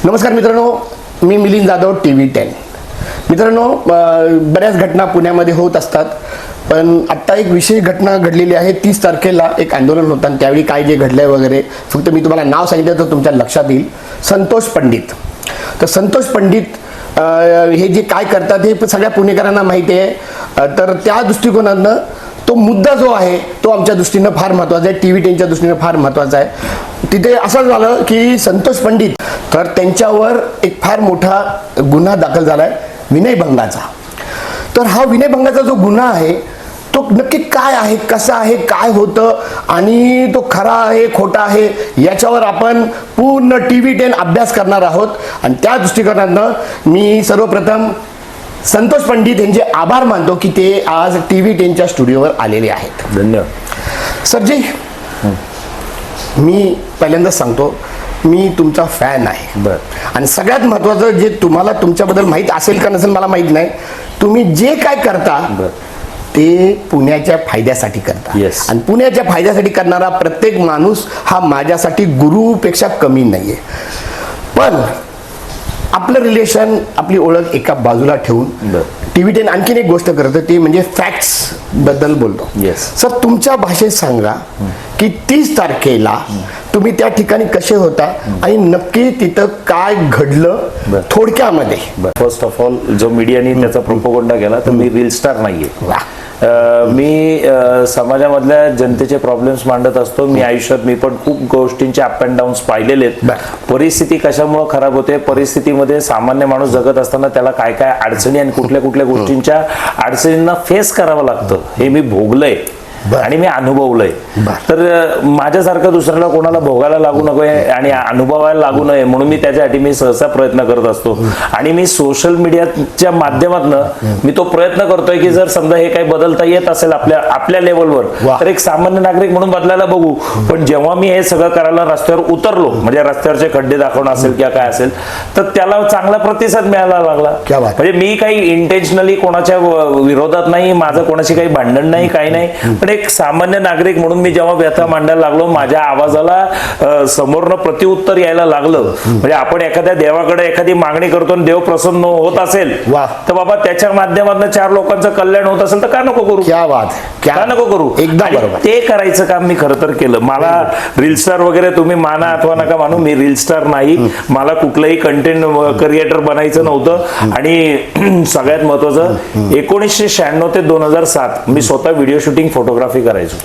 नमस्कार मित्रांनो, मी मिलिंद जाधव TV10. मित्रांनो, बऱ्याच घटना पुण्यामध्ये होत असतात, पण आत्ता एक विशेष घटना घडलेली आहे. 30 तारखेला एक आंदोलन होतं आणि त्यावेळी काय जे घडलंय वगैरे फक्त मी तुम्हाला नाव सांगितलं तर तुमच्या लक्षात येईल. संतोष पंडित. तर संतोष पंडित हे जे काय करतात हे सगळ्या पुणेकरांना माहिती आहे. तर त्या दृष्टिकोनातनं तो मुद्दा जो आहे तो आमच्या दृष्टीनं फार महत्त्वाचा आहे, TV10च्या दृष्टीनं फार महत्त्वाचा आहे. तिथे असं झालं की संतोष पंडित तर त्यांच्यावर एक फार मोठा गुन्हा दाखल झाला आहे, विनयभंगाचा. तर हा विनयभंगाचा जो गुन्हा आहे तो नक्की काय आहे, कसा आहे, काय होतं आणि तो खरा आहे खोटा आहे याच्यावर आपण पूर्ण TV10 अभ्यास करणार आहोत. आणि त्या दृष्टिकोनातनं मी सर्वप्रथम संतोष पंडित यांचे आभार मानतो की ते आज TV10च्या स्टुडिओवर आलेले आहेत. धन्यवाद सरजी. मी पहिल्यांदा सांगतो, मी तुमचा फॅन आहे. बर. आणि सगळ्यात महत्त्वाचं जे तुम्हाला तुमच्याबद्दल माहीत असेल का नसेल मला माहीत नाही, तुम्ही जे काय करता ते पुण्याच्या फायद्यासाठी करता. Yes. आणि पुण्याच्या फायद्यासाठी करणारा प्रत्येक माणूस हा माझ्यासाठी गुरुपेक्षा कमी नाहीये. पण आपलं रिलेशन, आपली ओळख एका बाजूला ठेवून TV10 आणखीन एक गोष्ट करतं, ती म्हणजे फॅक्ट्स बद्दल बोलतो. Yes. सर, तुमच्या भाषेत सांगा की 30 तारखेला तुम्ही त्या ठिकाणी कसे होता आणि नक्की तिथं काय घडलं थोडक्यामध्ये. फर्स्ट ऑफ ऑल, जो मीडियाने त्याचा प्रोपोगंडा केला तर मी रील स्टार नाहीये. मी समाजामधल्या जनतेचे प्रॉब्लेम्स मांडत असतो. मी आयुष्यात मी पण खूप गोष्टींचे अप अँड डाऊन्स पाहिलेले आहेत. परिस्थिती कशामुळे खराब होते, परिस्थितीमध्ये सामान्य माणूस जगत असताना त्याला काय काय अडचणी आणि कुठल्या कुठल्या गोष्टींच्या अडचणींना फेस करावं लागतं हे मी भोगलंय आणि मी अनुभवलंय. तर माझ्यासारखं दुसऱ्याला कोणाला भोगायला लागू नये आणि अनुभवायला लागू नये म्हणून मी त्याच्यासाठी मी सहसा प्रयत्न करत असतो. आणि मी सोशल मीडियाच्या माध्यमातून मी तो प्रयत्न करतोय की जर समजा हे काही बदलता येत असेल आपल्या लेवलवर तर एक सामान्य नागरिक म्हणून बदलायला बघू. पण जेव्हा मी हे सगळं करायला रस्त्यावर उतरलो, म्हणजे रस्त्यावरचे खड्डे दाखवणं असेल किंवा काय असेल, तर त्याला चांगला प्रतिसाद मिळायला लागला. म्हणजे मी काही इंटेन्शनली कोणाच्या विरोधात नाही, माझं कोणाशी काही भांडण नाही, काही नाही. पण एक सामान्य नागरिक म्हणून मी जेव्हा व्यथा मांडायला लागलो, माझ्या आवाजाला समोरनं प्रत्युत्तर यायला लागलं. म्हणजे आपण एखाद्या देवाकडे एखादी मागणी करतो आणि देव प्रसन्न होत असेल तर बाबा त्याच्या माध्यमातून 4 लोकांचं कल्याण होत असेल तर का नको करू, का नको करू. ते करायचं काम मी खरं तर केलं. मला रील स्टार वगैरे तुम्ही माना अथवा नका मानू, मी रील स्टार नाही. मला कुठलंही कंटेंट क्रिएटर बनायचं नव्हतं. आणि सगळ्यात महत्वाचं, 1996 ते 2007 मी स्वतः व्हिडिओ शूटिंग, फोटोग्राफी करायचो.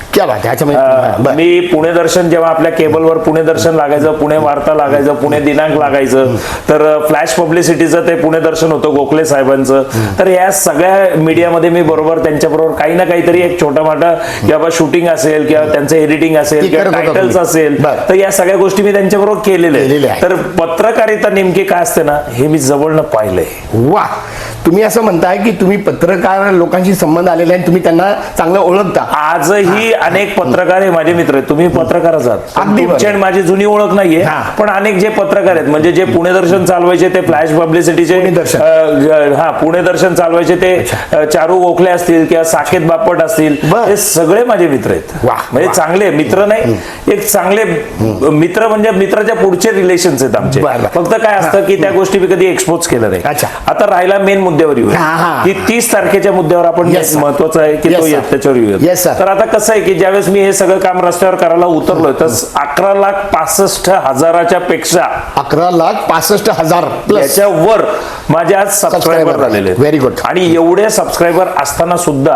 मी पुणे दर्शन, जेव्हा आपल्या केबलवर पुणे दर्शन लागायचं, पुणे वार्ता लागायचं, पुणे दिनांक लागायचं, तर फ्लॅश पब्लिसिटीचं ते पुणे दर्शन होतं गोखले साहेबांचं. तर या सगळ्या मीडियामध्ये मी बरोबर त्यांच्याबरोबर काही ना काहीतरी एक छोटा मोठा किंवा शूटिंग असेल किंवा त्यांचं एडिटिंग असेल किंवा टायटल्स असेल, तर या सगळ्या गोष्टी मी त्यांच्याबरोबर केलेल्या आहेत. तर पत्रकारिता नेमकी काय असते ना हे मी जवळनं पाहिलंय. वा, तुम्ही असं म्हणताय की तुम्ही पत्रकार लोकांशी संबंध आलेले आणि तुम्ही त्यांना चांगलं ओळखता. आजही अनेक पत्रकार हे माझे मित्र आहेत. तुम्ही पत्रकारच आहात, तुमची आणि माझी जुनी ओळख नाहीये. पण अनेक जे पत्रकार आहेत, म्हणजे जे पुणे दर्शन चालवायचे ते फ्लॅश पब्लिसिटीचे, पुणे दर्शन चालवायचे ते चारू गोखले असतील किंवा साकेत बापट असतील, हे सगळे माझे मित्र आहेत. म्हणजे चांगले मित्र नाही, एक चांगले मित्र म्हणजे मित्राच्या पुढचे रिलेशन्स आहेत आमचे. फक्त काय असतं की त्या गोष्टी मी कधी एक्सपोज केलं नाही. आता राहिला मेन मुद्द्यावर येऊया की 30 तारखेच्या मुद्द्यावर आपण, महत्वाचं आहे की तो त्याच्यावर येऊया. तर आता कसं आहे की ज्यावेळेस मी हे सगळं काम रस्त्यावर करायला उतरलोय तर 11,65,000च्या पेक्षा 11,65,000 याच्यावर माझे आज सबस्क्रायबर झालेले आहेत. Very good. आणि एवढे सबस्क्रायबर असताना सुद्धा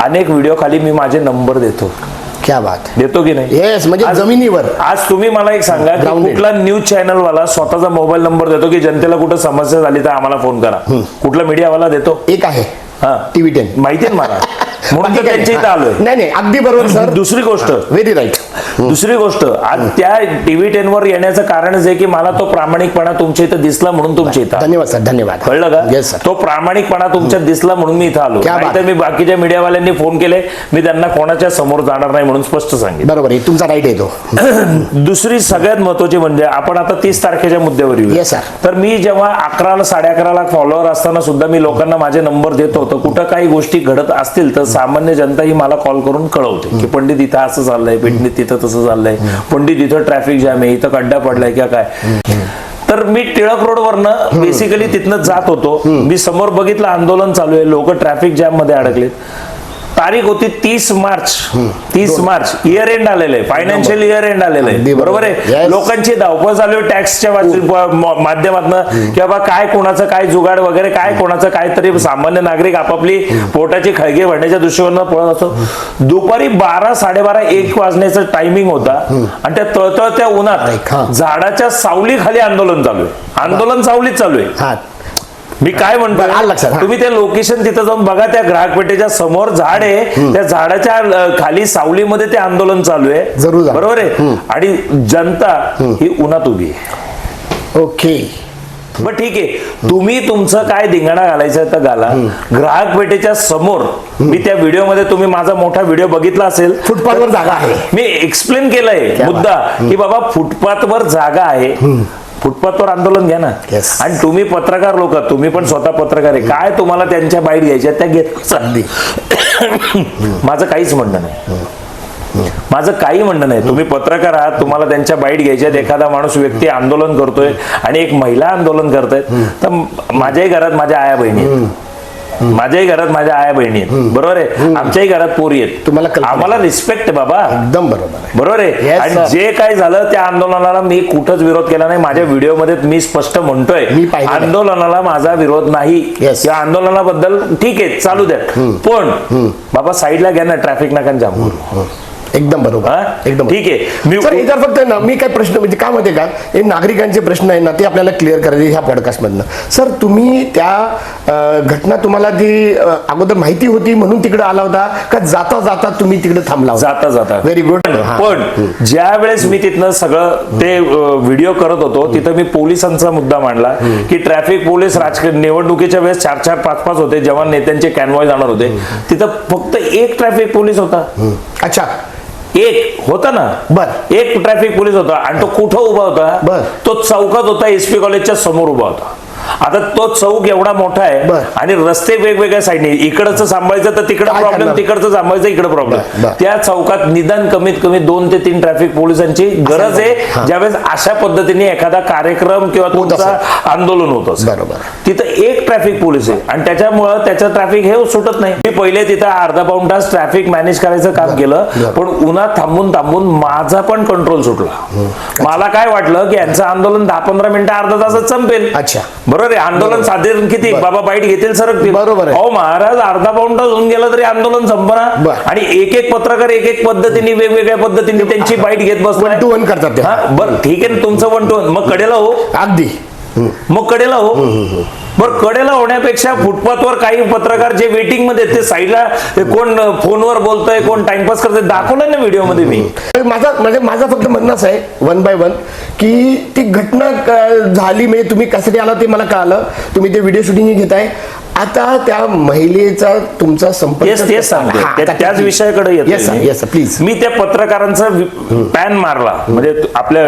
अनेक व्हिडिओ खाली मी माझे नंबर देतो. क्या बात, देतो की नाही? येस, म्हणजे जमिनीवर. आज तुम्ही मला एक सांगा, कुठला न्यूज चॅनल वाला स्वतःचा मोबाईल नंबर देतो की जनतेला कुठं समस्या झाली तर आम्हाला फोन करा? कुठला मीडियावाला देतो? एक आहे TV10, माहिती आहे मला, म्हणून तर त्यांच्या इथं आलोय. नाही, अगदी बरोबर सर. दुसरी गोष्ट, व्हेरी राईट. दुसरी गोष्ट, आज त्या TV10 वर येण्याचं कारणच आहे की मला तो प्रामाणिकपणा तुमच्या इथं दिसला म्हणून तुमच्या इथं. धन्यवाद सर, धन्यवाद. कळलं का? Yes sir. तो प्रामाणिकपणा तुमच्यात दिसला म्हणून मी इथं आलो. नाहीतर मी बाकीच्या मीडियावाल्यांनी फोन केले, मी त्यांना कोणाच्या समोर जाणार नाही म्हणून स्पष्ट सांगितलं. बरोबर आहे, तुमचा राईट आहे तो. दुसरी सगळ्यात महत्वाची म्हणजे आपण आता 30 तारखेच्या मुद्द्यावर येऊ. Yes sir. तर मी जेव्हा 11 11.5 लाख फॉलोअर असताना सुद्धा मी लोकांना माझे नंबर देतो, तर कुठं काही गोष्टी घडत असतील तर सामान्य जनता ही मला कॉल करून कळवते की पंडित इथं असं चाललंय, पेटणीत तिथं तसं चाललंय, पंडित इथं ट्रॅफिक जॅम आहे, इथं खड्डा पडलाय किंवा काय. तर मी टिळक रोडवरनं बेसिकली तिथनं जात होतो. मी समोर बघितलं आंदोलन चालू आहे, लोक ट्रॅफिक जॅम मध्ये अडकलेत. तारीख होती 30 मार्च, इयर एंड आलेलं आहे, फायनान्शियल इयर एंड आलेलं आहे, बरोबर आहे. लोकांची धावपळ चालू आहे टॅक्सच्या माध्यमातून की बाबा काय कोणाचं काय जुगाड वगैरे, काय कोणाचं काय तरी सामान्य नागरिक आपापली पोटाची खळगे भरण्याच्या दृष्टीने पळत असतो. दुपारी 12, 12:30, 1 वाजण्याचा टायमिंग होता आणि त्या तळतळत्या उन्हात झाडाच्या सावलीखाली आंदोलन चालू आहे. आंदोलन सावलीत चालू आहे. मी काय म्हणतो, तुम्ही ते लोकेशन तिथं जाऊन बघा. त्या ग्राहक पेठेच्या समोर झाड आहे, त्या झाडाच्या खाली सावलीमध्ये ते आंदोलन चालू आहे, बरोबर आहे. आणि जनता ही उन्हात उभी आहे. ओके, मग ठीक आहे, तुम्ही तुमचं काय धिंगाणा घालायचं तर घाला. ग्राहक पेठेच्या समोर मी त्या व्हिडिओमध्ये, तुम्ही माझा मोठा व्हिडिओ बघितला असेल, फुटपाथवर जागा आहे. मी एक्सप्लेन केलंय मुद्दा की बाबा फुटपाथवर जागा आहे, फुटपाथवर आंदोलन घ्या ना. आणि तुम्ही पत्रकार लोक, तुम्ही पण स्वतः पत्रकार आहे, काय तुम्हाला त्यांच्या बाईट घ्यायच्या त्या घेत चालली. माझं काहीच म्हणणं नाही, माझं काही म्हणणं नाही. तुम्ही पत्रकार आहात, तुम्हाला त्यांच्या बाईट घ्यायच्यात. एखादा माणूस व्यक्ती आंदोलन करतोय आणि एक महिला आंदोलन करतायत, तर माझ्याही घरात माझ्या आया बहिणी आहेत, माझ्याही घरात माझ्या आया बहिणी आहेत, बरोबर आहे. आमच्याही घरात पोरी आहेत. तुम्हाला आम्हाला रिस्पेक्ट आहे बाबा, एकदम बरोबर आहे, बरोबर आहे. आणि जे काय झालं त्या आंदोलनाला मी कुठंच विरोध केला नाही. माझ्या व्हिडिओमध्ये मी स्पष्ट म्हणतोय, आंदोलनाला माझा विरोध नाही. या आंदोलनाबद्दल ठीक आहे, चालू द्या, पण बाबा साईडला घ्या ना, ट्रॅफिक नका जाम करू. एकदम बरोबर, एकदम ठीक आहे. सर, इथं फक्त ना मी काय प्रश्न, म्हणजे काय माहिती का, हे नागरिकांचे प्रश्न आहे ना, ते आपल्याला क्लिअर करायचे ह्या पॉडकास्ट मधनं. सर, तुम्ही त्या घटना, तुम्हाला ती अगोदर माहिती होती म्हणून तिकडे आला होता का जाता जाता तुम्ही तिकडे थांबला होता? जाता जाता. Very good. पण ज्या वेळेस मी तिथनं सगळं ते व्हिडिओ करत होतो, तिथं मी पोलिसांचा मुद्दा मांडला की ट्रॅफिक पोलीस राजकीय निवडणुकीच्या वेळेस 4-4, 5-5 होते, जेव्हा नेत्यांचे कॅनवॉय जाणार होते, तिथं फक्त एक ट्रॅफिक पोलीस होता. अच्छा, एक होता ना, एक ट्रॅफिक पोलीस होता. आणि तो कुठं उभा होता? तो चौकात होता, एसपी कॉलेजच्या समोर उभा होता. आता तो चौक एवढा मोठा आहे आणि रस्ते वेगवेगळ्या साईडने, इकडचं सांभाळायचं तर तिकडं प्रॉब्लेम, तिकडचं सांभाळायचं इकडे प्रॉब्लेम. त्या चौकात निदान कमीत कमी 2 ते 3 ट्रॅफिक पोलिसांची गरज आहे, ज्यावेळेस अशा पद्धतीने एखादा कार्यक्रम किंवा तुमचा आंदोलन होत असतं. बरोबर, तिथं एक ट्रॅफिक पोलीस आहे आणि त्याच्यामुळं त्याचं ट्रॅफिक हे सुटत नाही. मी पहिले तिथं अर्धा पाऊण तास ट्रॅफिक मॅनेज करायचं काम केलं, पण उन्हात थांबून थांबून माझा पण कंट्रोल सुटला. मला काय वाटलं की यांचं आंदोलन 10-15 मिनिटं, अर्धा तासात संपेल. अच्छा, बरोबर आहे. आंदोलन साधारण किती बाबा बाईट घेतील, सरकतील. बरोबर आहे. अहो महाराज, अर्धा पाऊण तास होऊन गेला तरी आंदोलन संपना. आणि एक पत्रकार एक पद्धतीने, वेगवेगळ्या पद्धतीने त्यांची बाईट घेत बसला. 1 to 1 करतात. बरं ठीक आहे, तुमचं 1 to 1 मग कडेला हो, अगदी मग कडेला हो. बरं, कडेला होण्यापेक्षा फुटपाथवर काही पत्रकार जे वेटिंग मध्ये, ते साईडला कोण फोनवर बोलतोय, कोण टाइमपास करतोय, दाखवलंय ना व्हिडिओ मध्ये मी. माझा फक्त म्हणणं असं आहे 1 by 1 की ती घटना झाली, म्हणजे तुम्ही कशासाठी आला ते मला कळालं. तुम्ही ते व्हिडिओ शूटिंग घेताय. आता त्या महिलेचा तुमचा संपर्क, त्याच विषयाकडे येतो. प्लीज. मी त्या पत्रकारांचा पॅन मारला, म्हणजे आपल्या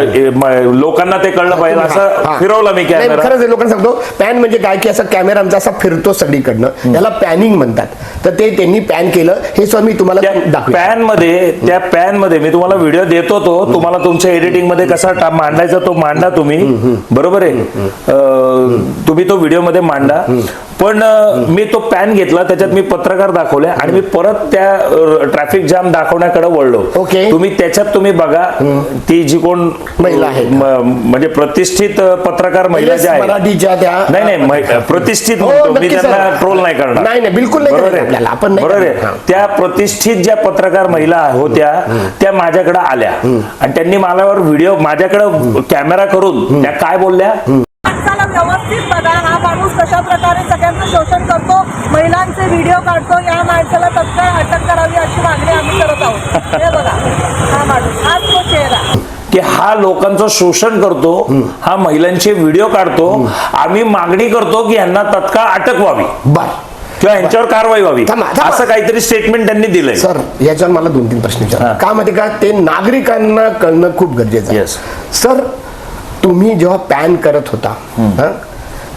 लोकांना ते कळलं पाहिजे असं फिरवला मी कॅमेरा. खरंच लोकांना सांगतो, पॅन म्हणजे काय की असा कॅमेरा आमचा असा फिरतो सगळीकडनं, याला पॅनिंग म्हणतात. तर ते त्यांनी पॅन केलं, हे सर मी तुम्हाला दाखवतो. त्या पॅन मध्ये मी तुम्हाला व्हिडिओ देतो, तो तुम्हाला तुमच्या एडिटिंग मध्ये कसा मांडायचा तो मांडा तुम्ही, बरोबर आहे. तुम्ही तो व्हिडिओ मध्ये मांडा. पण मी तो पॅन घेतला, त्याच्यात मी पत्रकार दाखवले आणि मी परत त्या ट्रॅफिक जाम दाखवण्याकडे वळलो. तुम्ही त्याच्यात तुम्ही बघा, ती जी कोण महिला आहे, म्हणजे प्रतिष्ठित पत्रकार महिला ज्या आहेत, मराठीच्या त्या, नाही प्रतिष्ठित म्हणतो मी, त्यांना ट्रोल नाही करणार. नाही बिलकुल नाही, बरोबर आहे. त्या प्रतिष्ठित ज्या पत्रकार महिला होत्या त्या माझ्याकडे आल्या आणि त्यांनी मला व्हिडिओ, माझ्याकडे कॅमेरा करून त्या काय बोलल्या, व्यवस्थित बघा, हा माणूस कशा प्रकारे सगळ्यांचं शोषण करतो, महिलांचे व्हिडिओ काढतो, या माणसाला तत्काळ अटक करावी अशी मागणी आम्ही करत आहोत. हे बघा, हा माणूस, हाच तो चेहरा की हा लोकांचं शोषण करतो, हा महिलांचे व्हिडिओ काढतो. आम्ही मागणी करतो की यांना तत्काळ अटक व्हावी किंवा यांच्यावर कारवाई व्हावी, असं काहीतरी स्टेटमेंट त्यांनी दिलंय. सर, याच्यावर मला 2-3 प्रश्न विचार. का माहिती का, ते नागरिकांना कळणं खूप गरजेचं आहे. सर, तुम्ही जेव्हा पॅन करत होता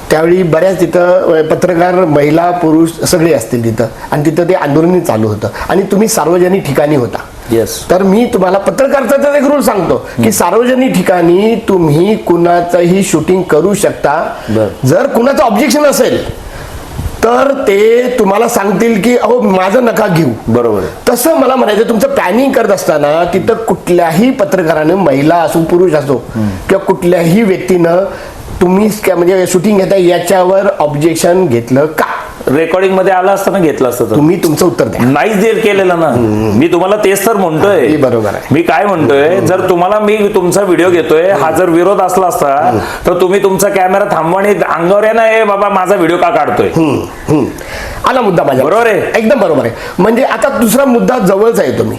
त्यावेळी बऱ्याच तिथं पत्रकार, महिला, पुरुष सगळे असतील तिथं, आणि तिथं ते आंदोलन चालू होतं आणि तुम्ही सार्वजनिक ठिकाणी होता. Yes. तर मी तुम्हाला पत्रकाराचा एक रूल सांगतो की सार्वजनिक ठिकाणी तुम्ही कुणाचंही शूटिंग करू शकता. बरं. जर कुणाचं ऑब्जेक्शन असेल तर ते तुम्हाला सांगतील की अहो माझं नका घेऊ. बरोबर आहे. तसं मला म्हणायचं तुमचं प्लॅनिंग करत असताना तिथं कुठल्याही पत्रकारानं महिला असो पुरुष असो किंवा कुठल्याही व्यक्तीनं तुम्ही म्हणजे शूटिंग घेता याच्यावर ऑब्जेक्शन घेतलं का? रेकॉर्डिंग मध्ये आलं असतं ना, घेतलं असतं तर. तुम्ही तुमचं उत्तर द्या. नाहीच देर केलेलं ना. मी तुम्हाला तेच तर म्हणतोय. हे बरोबर आहे. मी काय म्हणतोय, जर तुम्हाला मी तुमचा व्हिडिओ घेतोय हा जर विरोध असला असता तर तुम्ही तुमचा कॅमेरा थांबवा आणि अंगावर आहे ना, ए बाबा माझा व्हिडिओ का काढतोय. आला मुद्दा माझ्या. बरोबर आहे. एकदम बरोबर आहे. म्हणजे आता दुसरा मुद्दा जवळच आहे तुम्ही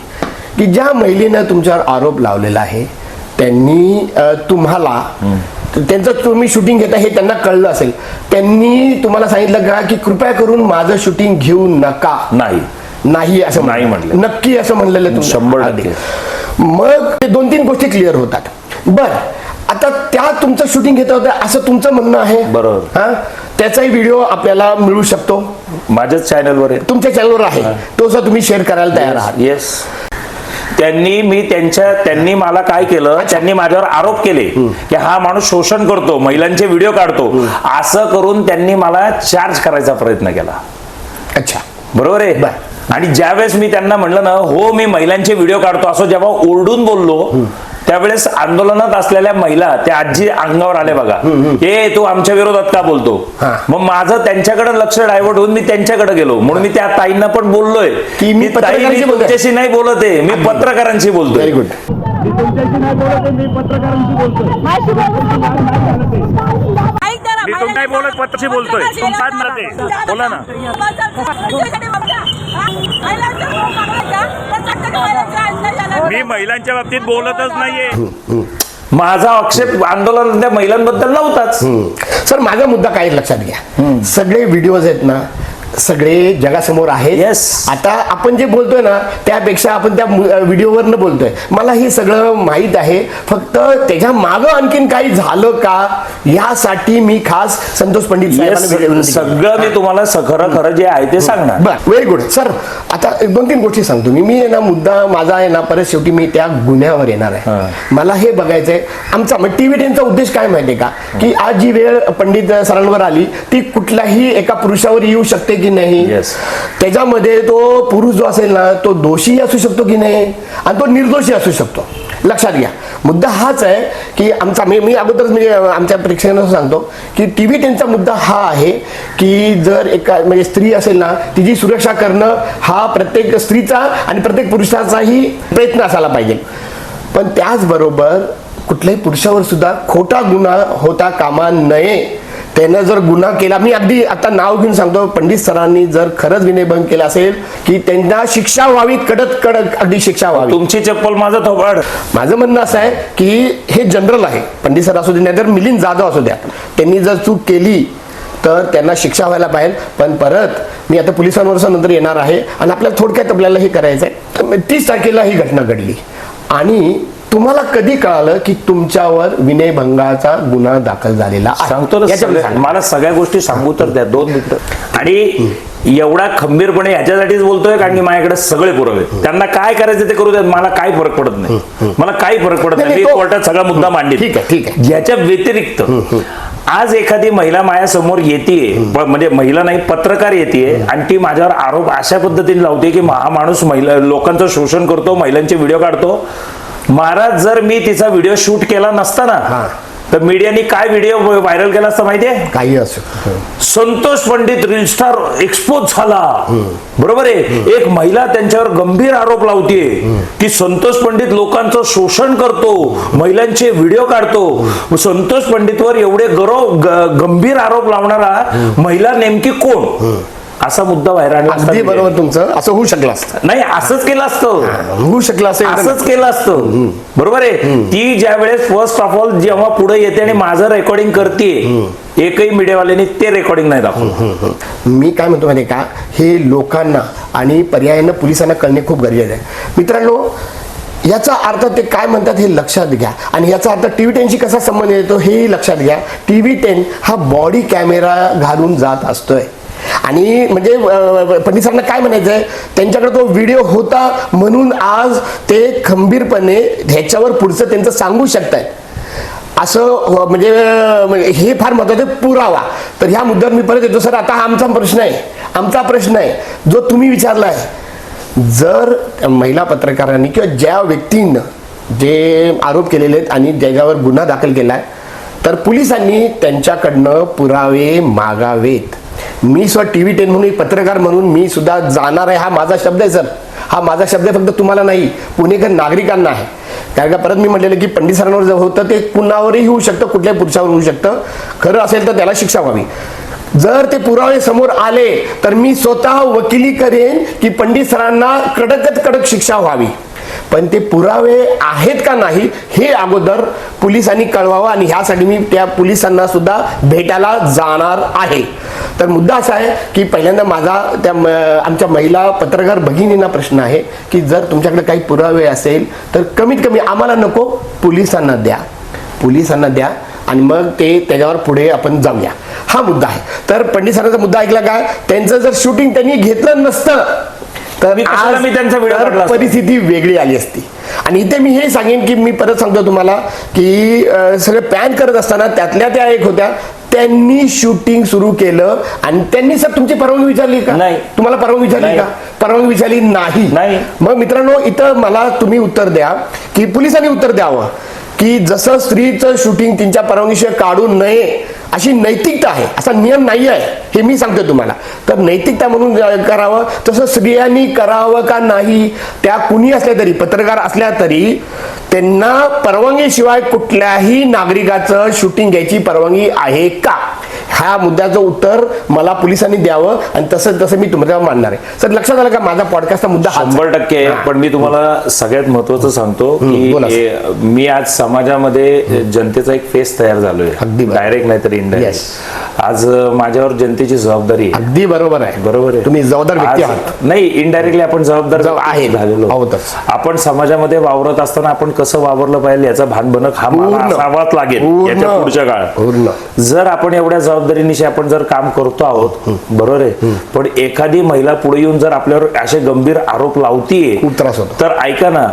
की ज्या महिलेनं तुमच्यावर आरोप लावलेला आहे त्यांनी तुम्हाला त्यांचं तुम्ही शूटिंग घेता हे त्यांना कळलं असेल, त्यांनी तुम्हाला सांगितलं का की कृपया करून माझं शूटिंग घेऊ नका? नाही असं नाही म्हटलं. नक्की असं म्हणलेलं तुम्ही? 100%. मग ते 2-3 गोष्टी क्लिअर होतात. बर आता त्या तुमचं शूटिंग घेत होत्या असं तुमचं म्हणणं आहे. बरोबर. हा त्याचाही व्हिडिओ आपल्याला मिळू शकतो. माझ्याच चॅनलवर आहे, तुमच्या चॅनलवर आहे, तो सुद्धा तुम्ही शेअर करायला तयार आहात. येस. त्यांनी मला काय केलं, त्यांनी माझ्यावर आरोप केले की हा माणूस शोषण करतो, महिलांचे व्हिडिओ काढतो, असं करून त्यांनी मला चार्ज करायचा प्रयत्न केला. अच्छा बरोबर आहे. आणि ज्यावेळेस मी त्यांना म्हणलं ना, हो मी महिलांचे व्हिडिओ काढतो असं जेव्हा ओरडून बोललो, त्यावेळेस आंदोलनात असलेल्या महिला त्या आजी अंगावर आले बघा, हे तू आमच्या विरोधात का बोलतो. मग माझं त्यांच्याकडे लक्ष डायव्हर्ट होऊन मी त्यांच्याकडे गेलो. म्हणून मी त्या ताईंना पण बोललोय की मी तुमच्याशी नाही बोलत आहे, मी पत्रकारांशी बोलतोय. Very good. तुमच्याशी नाही बोलत, मी पत्रकारांशी बोलतोय. मी तुम नाही बोलत, पत्रशी बोलतोय. तुमचाच नाते बोला ना. मी महिलांच्या बाबतीत बोलतच नाहीये. माझा आक्षेप आंदोलन त्या महिलांबद्दल नव्हताच. सर माझा मुद्दा काय लक्षात घ्या, सगळे व्हिडिओज आहेत ना सगळे जगासमोर आहेत. Yes. आता आपण जे बोलतोय ना त्यापेक्षा आपण त्या व्हिडिओवरनं बोलतोय. मला हे सगळं माहित आहे, फक्त त्याच्या मागं आणखीन काही झालं का यासाठी मी खास संतोष पंडित साहेबांना विनंती केली. सगळं मी तुम्हाला खरं जे आहे ते सांगणार. बरं व्हेरी गुड. सर आता 2-3 गोष्टी सांगतो मी आहे ना, मुद्दा माझा आहे ना, परत शेवटी मी त्या गुन्ह्यावर येणार आहे. मला हे बघायचंय आमचा TV 10चा उद्देश काय माहितीये का, की आज जी वेळ पंडित सरांवर आली ती कुठल्याही एका पुरुषावर येऊ शकते की नाही. Yes. त्याच्यामध्ये तो पुरुष जो असेल ना तो दोषी असू शकतो की नाही आणि तो निर्दोषी असू शकतो. लक्षात घ्या मुद्दा हाच आहे की आमचा मी अगोदरच म्हणजे आमच्या प्रेक्षकांना सांगतो की TV 10चा मुद्दा हा आहे की जर एका म्हणजे स्त्री असेल ना तिची सुरक्षा करणं हा प्रत्येक स्त्रीचा आणि प्रत्येक पुरुषाचाही प्रयत्न असायला पाहिजे. पण त्याचबरोबर कुठल्याही पुरुषावर सुद्धा खोटा गुन्हा होता कामा नये. त्यानं जर गुन्हा केला, मी अगदी आता नाव घेऊन सांगतो, पंडित सरांनी जर खरंच विनयभंग केला असेल की त्यांना शिक्षा व्हावी, कडक अगदी शिक्षा व्हावी. तुमची चप्पल माझं थोबाड. माझं म्हणणं असं आहे की हे जनरल आहे, पंडित सर असू दे नाही तर मिलिंद जाधव असू द्या, त्यांनी जर चूक केली तर त्यांना शिक्षा व्हायला पाहिजे. पण परत मी आता पोलिसांवर नंतर येणार आहे आणि आपल्याला थोडक्यात आपल्याला हे करायचं आहे. 30 तारखेला ही घटना घडली आणि तुम्हाला कधी कळालं की तुमच्यावर विनयभंगाचा गुन्हा दाखल झालेला आहे? सांगतो ना, मला सगळ्या गोष्टी सांगू तर द्या 2 मिनिटं. आणि एवढा खंबीरपणे ह्याच्यासाठीच बोलतोय कारण की माझ्याकडे सगळे पुरावे आहेत. त्यांना काय करायचं ते करू द्या, मला काही फरक पडत नाही. मला काही फरक पडत नाही. मी कोर्टात सगळा मुद्दा मांडली. ठीक आहे. याच्या व्यतिरिक्त आज एखादी महिला माझ्यासमोर येते, म्हणजे महिला नाही पत्रकार येते आणि ती माझ्यावर आरोप अशा पद्धतीने लावते की हा माणूस लोकांचं शोषण करतो, महिलांचे व्हिडिओ काढतो. महाराज जर मी तिचा व्हिडिओ शूट केला नसता ना तर मीडियाने काय व्हिडिओ व्हायरल केला असता माहितीये? काही असो. Santosh Pandit reel star expose झाला. बरोबर आहे. एक महिला त्यांच्यावर गंभीर आरोप लावतीये की संतोष पंडित लोकांचं शोषण करतो, महिलांचे व्हिडिओ काढतो. संतोष पंडितवर एवढे गंभीर आरोप लावणारा महिला नेमकी कोण, असा मुद्दा व्हायरल. अगदी बरोबर तुमचं. असं होऊ शकलं असतं. नाही असंच केलं असतं, होऊ शकलं असतं, असंच केलं असतं. बरोबर आहे. ती ज्या वेळेस फर्स्ट ऑफ ऑल जेव्हा पुढे येते आणि माझं रेकॉर्डिंग करते, एकही मीडियावाल्याने ते रेकॉर्डिंग नाही दाखवलं. मी काय म्हणतो माहिती का, हे लोकांना आणि पर्यायानं पोलिसांना कळणे खूप गरजेचं आहे. मित्रांनो याचा अर्थ ते काय म्हणतात हे लक्षात घ्या आणि याचा अर्थ TV 10शी कसा संबंध येतो हेही लक्षात घ्या. TV 10 हा बॉडी कॅमेरा घालून जात असतोय आणि म्हणजे पंडित सरांना काय म्हणायचं आहे, त्यांच्याकडे तो व्हिडिओ होता म्हणून आज ते खंबीरपणे ह्याच्यावर पुढचं त्यांचं सांगू शकतायत असं म्हणजे हे फार महत्वाचं आहे, पुरावा. तर ह्या मुद्द्यावर मी परत येतो. सर, आता हा आमचा प्रश्न आहे जो तुम्ही विचारला आहे. जर महिला पत्रकारांनी किंवा ज्या व्यक्तीनं जे आरोप केलेले आहेत आणि ज्याच्यावर गुन्हा दाखल केलाय, तर पोलिसांनी त्यांच्याकडनं पुरावे मागावेत. मी स्वतः TV 10 म्हणून एक पत्रकार म्हणून मी सुद्धा जाणार आहे. हा माझा शब्द आहे सर, हा माझा शब्द आहे, फक्त तुम्हाला नाही, पुणेकर नागरिकांना आहे. कारण का परत मी म्हटलेलं की पंडित सरांवर जर होतं ते कुणावरही होऊ शकतं, कुठल्याही पुरुषावर होऊ शकतं. खरं असेल तर त्याला शिक्षा व्हावी. जर ते पुरावे समोर आले तर मी स्वतः वकिली करेन की पंडित सरांना कडक शिक्षा व्हावी. पण ते पुरावे आहेत का नाही हे अगोदर पोलिसांनी कळवावं आणि ह्यासाठी मी त्या पोलिसांना सुद्धा भेटायला जाणार आहे. तर मुद्दा असा आहे की पहिल्यांदा माझा त्या आमच्या महिला पत्रकार भगिनींना प्रश्न आहे की जर तुमच्याकडे काही पुरावे असेल तर कमीत कमी आम्हाला नको, पोलिसांना द्या आणि मग ते त्याच्यावर पुढे आपण जाऊया. हा मुद्दा आहे. तर पंडित सरांचा मुद्दा ऐकला का, त्यांचं जर शूटिंग त्यांनी घेतलं नसतं तर मी त्यांचा व्हिडिओ काढला असता. परिस्थिती वेगळी आली असती. आणि इथे मी हे सांगेन की मी परत सांगतो तुम्हाला की सगळे पॅन करत असताना त्यातल्या त्या एक होत्या, त्यांनी शूटिंग सुरू केलं आणि त्यांनी सर तुमची परवानगी विचारली का? नाही. तुम्हाला परवानगी विचारली का? परवानगी विचारली नाही. मग मित्रांनो, इथं मला तुम्ही उत्तर द्या की पोलिसांनी उत्तर द्यावं की जसं स्त्रीचं शूटिंग त्यांच्या परवानगीशिवाय काढू नये अशी नैतिकता आहे, असा नियम नाही आहे, हे मी सांगतो तुम्हाला. तर नैतिकता म्हणून करावं, तसं स्त्रियांनी करावं का नाही, त्या कुणी असल्या तरी, पत्रकार असल्या तरी त्यांना परवानगीशिवाय कुठल्याही नागरिकाचं शूटिंग घ्यायची परवानगी आहे का, ह्या मुद्द्याचं उत्तर मला पोलिसांनी द्यावं आणि तसं मी तुम्हाला मानणार आहे. सर, लक्षात आलं का माझा पॉडकास्टचा मुद्दा 100% आहे. पण मी तुम्हाला सगळ्यात महत्वाचं सांगतो की मी आज समाजामध्ये जनतेचा एक फेस तयार झालोय, डायरेक्ट नाही तर इनडायरेक्ट. आज माझ्यावर जनतेची जबाबदारी आहे. अगदी बरोबर आहे. तुम्ही जबाबदार व्यक्ती आहात. नाही, इनडायरेक्टली आपण जबाबदार आहे झालेलो आहोतच. आपण समाजामध्ये वावरत असताना आपण कसं वावरलं पाहिजे याचा भानभनक हा मला असावाच लागेल याच्या पुढच्या काळात. जर आपण एवढ्या जबाबदारीनिशी आपण जर काम करतो आहोत, बरोबर आहे, पण एखादी महिला पुढे येऊन जर आपल्यावर असे गंभीर आरोप लावतीये खूप त्रास होतो. तर ऐका ना,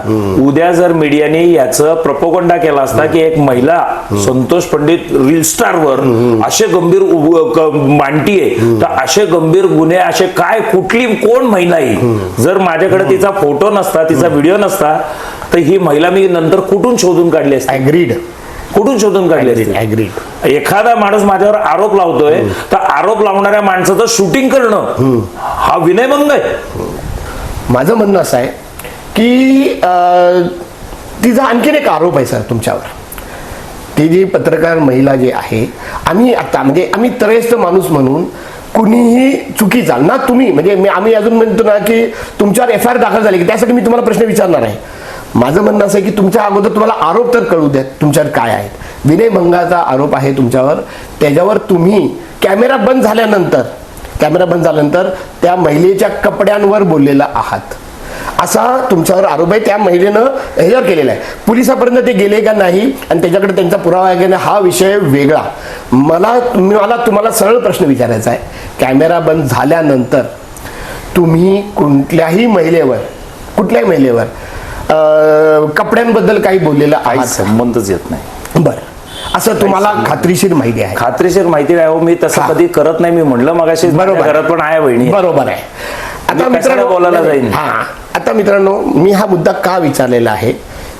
उद्या जर मीडियाने याचं प्रोपोगंडा केला असता की एक महिला संतोष पंडित रील स्टारवर असे गंभीर मांडतीये, तर असे गंभीर गुन्हे असे काय, कुठली कोण महिला ही, जर माझ्याकडे तिचा फोटो नसता, तिचा व्हिडिओ नसता, तर ही महिला मी नंतर कुठून शोधून काढली असते? कुठून शोधून काढली असते? एखादा माणूस माझ्यावर आरोप लावतोय तर आरोप लावणाऱ्या माणसाचं शूटिंग करणं हा विनयभंग आहे. माझं म्हणणं असं आहे की तिचा आणखीन एक आरोप आहे सर तुमच्यावर. ती जी पत्रकार महिला जी आहे, आम्ही त्रयस्थ माणूस म्हणून कुणीही चुकीचा ना, तुम्ही म्हणजे आम्ही अजून म्हणतो ना की तुमच्यावर FIR दाखल झाली की त्यासाठी मी तुम्हाला प्रश्न विचारणार आहे. माझं म्हणणं असं आहे की तुमच्या अगोदर तुम्हाला आरोप तर कळू द्या तुमच्यावर काय आहेत. विनयभंगाचा आरोप आहे तुमच्यावर, त्याच्यावर तुम्ही कॅमेरा बंद झाल्यानंतर त्या महिलेच्या कपड्यांवर बोललेला आहात असा तुमच्यावर आरोप आहे. त्या महिलेनं ह्याच्यावर केलेला आहे. पोलिसापर्यंत ते गेले का नाही आणि त्याच्याकडे त्यांचा पुरावा आहे का नाही हा विषय वेगळा. मला तुम्हाला सरळ प्रश्न विचारायचा आहे, कॅमेरा बंद झाल्यानंतर तुम्ही कुठल्याही महिलेवर कपड्यांबद्दल काही बोललेलं आहे? संबंधच येत नाही. बरं, असं तुम्हाला खात्रीशीर माहिती आहे? खात्रीशीर माहिती आहे. मी तसं कधी करत नाही. मी म्हणलं मगाशी घरात पण आहे बहिणी. बरोबर आहे. आता मित्रांनो बोलायला जाईल. आता मित्रांनो, मी हा मुद्दा का विचारलेला आहे,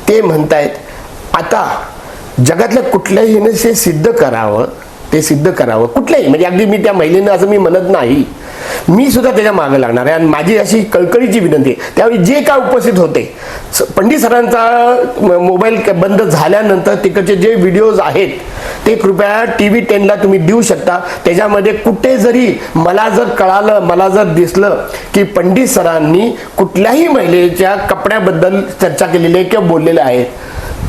ते म्हणतायत आता जगातल्या कुठल्याही हे सिद्ध करावं कुठल्याही, म्हणजे अगदी मी त्या महिलेनं असं मी म्हणत नाही, मी सुद्धा त्याच्या मागे लागणार आहे. आणि माझी अशी कळकळीची विनंती आहे, त्यावेळी जे काय उपस्थित होते, पंडित सरांचा मोबाईल बंद झाल्यानंतर तिकडचे जे व्हिडिओज आहेत ते कृपया TV 10ला तुम्ही देऊ शकता. त्याच्यामध्ये कुठे जरी मला जर कळालं, मला जर दिसलं की पंडित सरांनी कुठल्याही महिलेच्या कपड्याबद्दल चर्चा केलेली आहे किंवा बोललेले आहेत,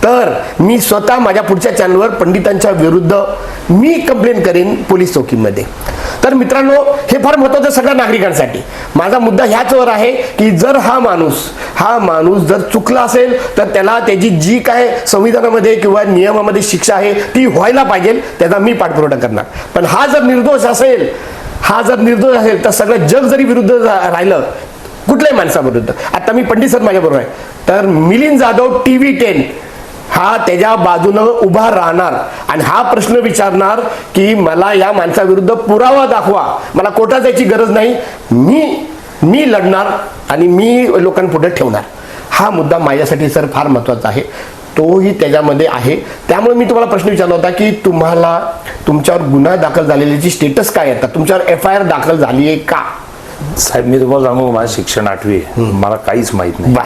तर मी स्वतः माझ्या पुढच्या चॅनलवर पंडितांच्या विरुद्ध मी कंप्लेंट करेन पोलीस चौकीमध्ये. तर मित्रांनो, हे फार महत्त्वाचं सगळ्या नागरिकांसाठी. माझा मुद्दा ह्याचवर आहे की जर हा माणूस जर चुकला असेल तर त्याला त्याची जी काय संविधानामध्ये किंवा नियमामध्ये शिक्षा आहे ती व्हायला पाहिजे, त्याचा मी पाठपुरावा करणार. पण हा जर निर्दोष असेल, हा जर निर्दोष असेल तर सगळं जग जरी विरुद्ध राहिलं कुठल्याही माणसाविरुद्ध, आता मी पंडित सर माझ्याबरोबर आहे, तर मिलिंद जाधव TV10 हा त्याच्या बाजूनं उभा राहणार आणि हा प्रश्न विचारणार की मला या माणसाविरुद्ध पुरावा दाखवा, मला कोर्टात जायची गरज नाही, मी लढणार आणि मी लोकांपुढे ठेवणार. हा मुद्दा माझ्यासाठी सर फार महत्त्वाचा आहे, तोही त्याच्यामध्ये आहे. त्यामुळे मी तुम्हाला प्रश्न विचारला होता की तुम्हाला तुमच्यावर गुन्हा दाखल झालेल्याची स्टेटस काय आहे, तुमच्यावर FIR दाखल झाली आहे का? साहेब मी तुम्हाला सांगू, माझं शिक्षण 8वी आहे, मला काहीच माहित नाही.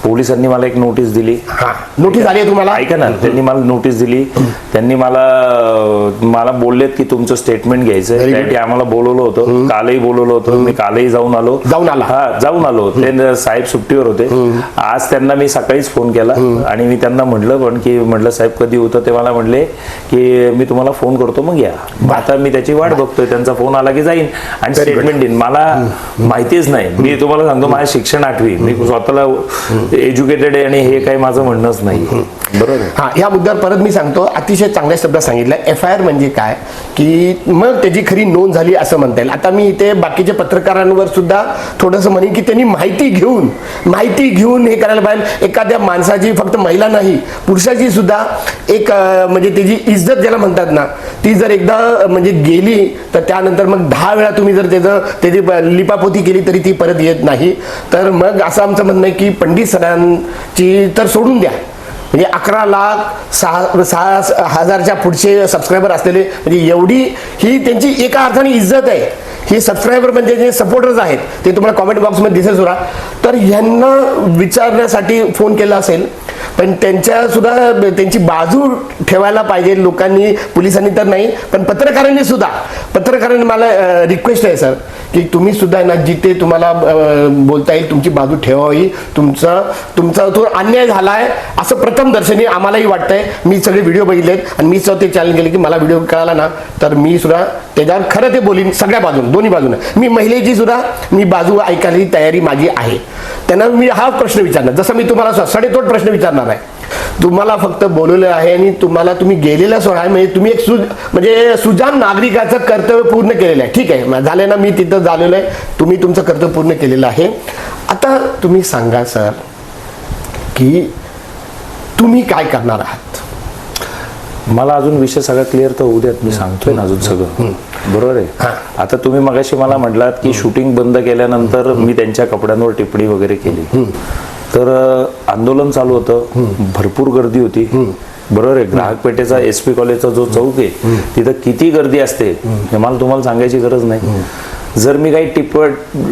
पोलिसांनी मला एक नोटीस दिली. हा नोटीस आली आहे तुम्हाला? ऐका ना, त्यांनी मला नोटीस दिली, त्यांनी मला बोललेत की तुमचं स्टेटमेंट घ्यायचं, त्यासाठी आम्हाला बोलवलं होतं, कालही बोलवलं होतं, मी कालही जाऊन आलो. जाऊन आलो. ते साहेब सुट्टीवर होते. आज त्यांना मी सकाळीच फोन केला आणि मी त्यांना म्हटलं साहेब कधी होतं, ते मला म्हणले की मी तुम्हाला फोन करतो मग या. आता मी त्याची वाट बघतोय, त्यांचा फोन आला की जाईन आणि स्टेटमेंट देईन. मला माहितीच नाही, मी तुम्हाला सांगतो माझं शिक्षण 8वी, मी स्वतःला एज्युकेटेड आहे आणि हे काही माझं म्हणणंच नाही. बरोबर. हा, या मुद्द्यावर परत मी सांगतो, अतिशय चांगल्या शब्दात सांगितलं. FIR म्हणजे काय की मग त्याची खरी नोंद झाली असं म्हणता येईल. आता मी इथे बाकीच्या पत्रकारांवर सुद्धा थोडंसं म्हणेन की त्यांनी माहिती घेऊन हे करायला पाहिजे. एखाद्या माणसाची, फक्त महिला नाही पुरुषाची सुद्धा एक म्हणजे त्याची इज्जत ज्याला म्हणतात ना, ती जर एकदा म्हणजे गेली तर त्यानंतर मग 10 वेळा तुम्ही जर त्याची लिपापोती केली तरी ती परत येत नाही. तर मग असं आमचं म्हणणं आहे की पंडित सरांची तर सोडून द्या, म्हणजे 11,06,000च्या पुढचे सबस्क्रायबर असलेले, म्हणजे एवढी ही त्यांची एका अर्थाने इज्जत आहे. हे सबस्क्रायबर म्हणजे जे सपोर्टर्स आहेत ते तुम्हाला कॉमेंट बॉक्समध्ये दिसेल सुद्धा. तर यांना विचारण्यासाठी फोन केला असेल, पण त्यांची बाजू ठेवायला पाहिजे लोकांनी, पोलिसांनी तर नाही, पण पत्रकारांनी मला रिक्वेस्ट आहे सर की तुम्ही सुद्धा ना जिथे तुम्हाला बोलता येईल तुमची बाजू ठेवावी. तुमचा तो अन्याय झालाय असं प्रथम दर्शनी आम्हालाही वाटतंय. मी सगळे व्हिडिओ बघितलेत आणि मी सुद्धा ते चॅलेंज केले की मला व्हिडिओ कळाला ना तर मी सुद्धा त्याच्यावर खरं ते बोलीन, सगळ्या बाजून, दोन्ही बाजूने. मी महिलेची सुद्धा मी बाजू ऐकायला तयारी माझी आहे. त्यांना मी हा प्रश्न विचारणार, जसं मी तुम्हाला सडेतोड प्रश्न विचारणार आहे. तुम्हाला फक्त बोलवलं आहे आणि तुम्ही गेलेला सोडा आहे, म्हणजे तुम्ही एक म्हणजे सुजाण नागरिकाचं कर्तव्य पूर्ण केलेलं आहे. ठीक आहे, झालं ना, मी तिथं झालेलं आहे, तुम्ही तुमचं कर्तव्य पूर्ण केलेलं आहे. आता तुम्ही सांगा सर की तुम्ही काय करणार आहात? मला अजून विषय सगळा क्लिअर तर होऊ द्यात, मी सांगतोय ना अजून सगळं. बरोबर आहे. आता तुम्ही मगाशी मला म्हटलात की शूटिंग बंद केल्यानंतर मी त्यांच्या कपड्यांवर टिप्पणी वगैरे केली, तर आंदोलन चालू होतं, भरपूर गर्दी होती. बरोबर आहे. ग्राहक पेठेचा SP कॉलेजचा जो चौक आहे तिथं किती गर्दी असते हे मला तुम्हाला सांगायची गरज नाही. जर मी काही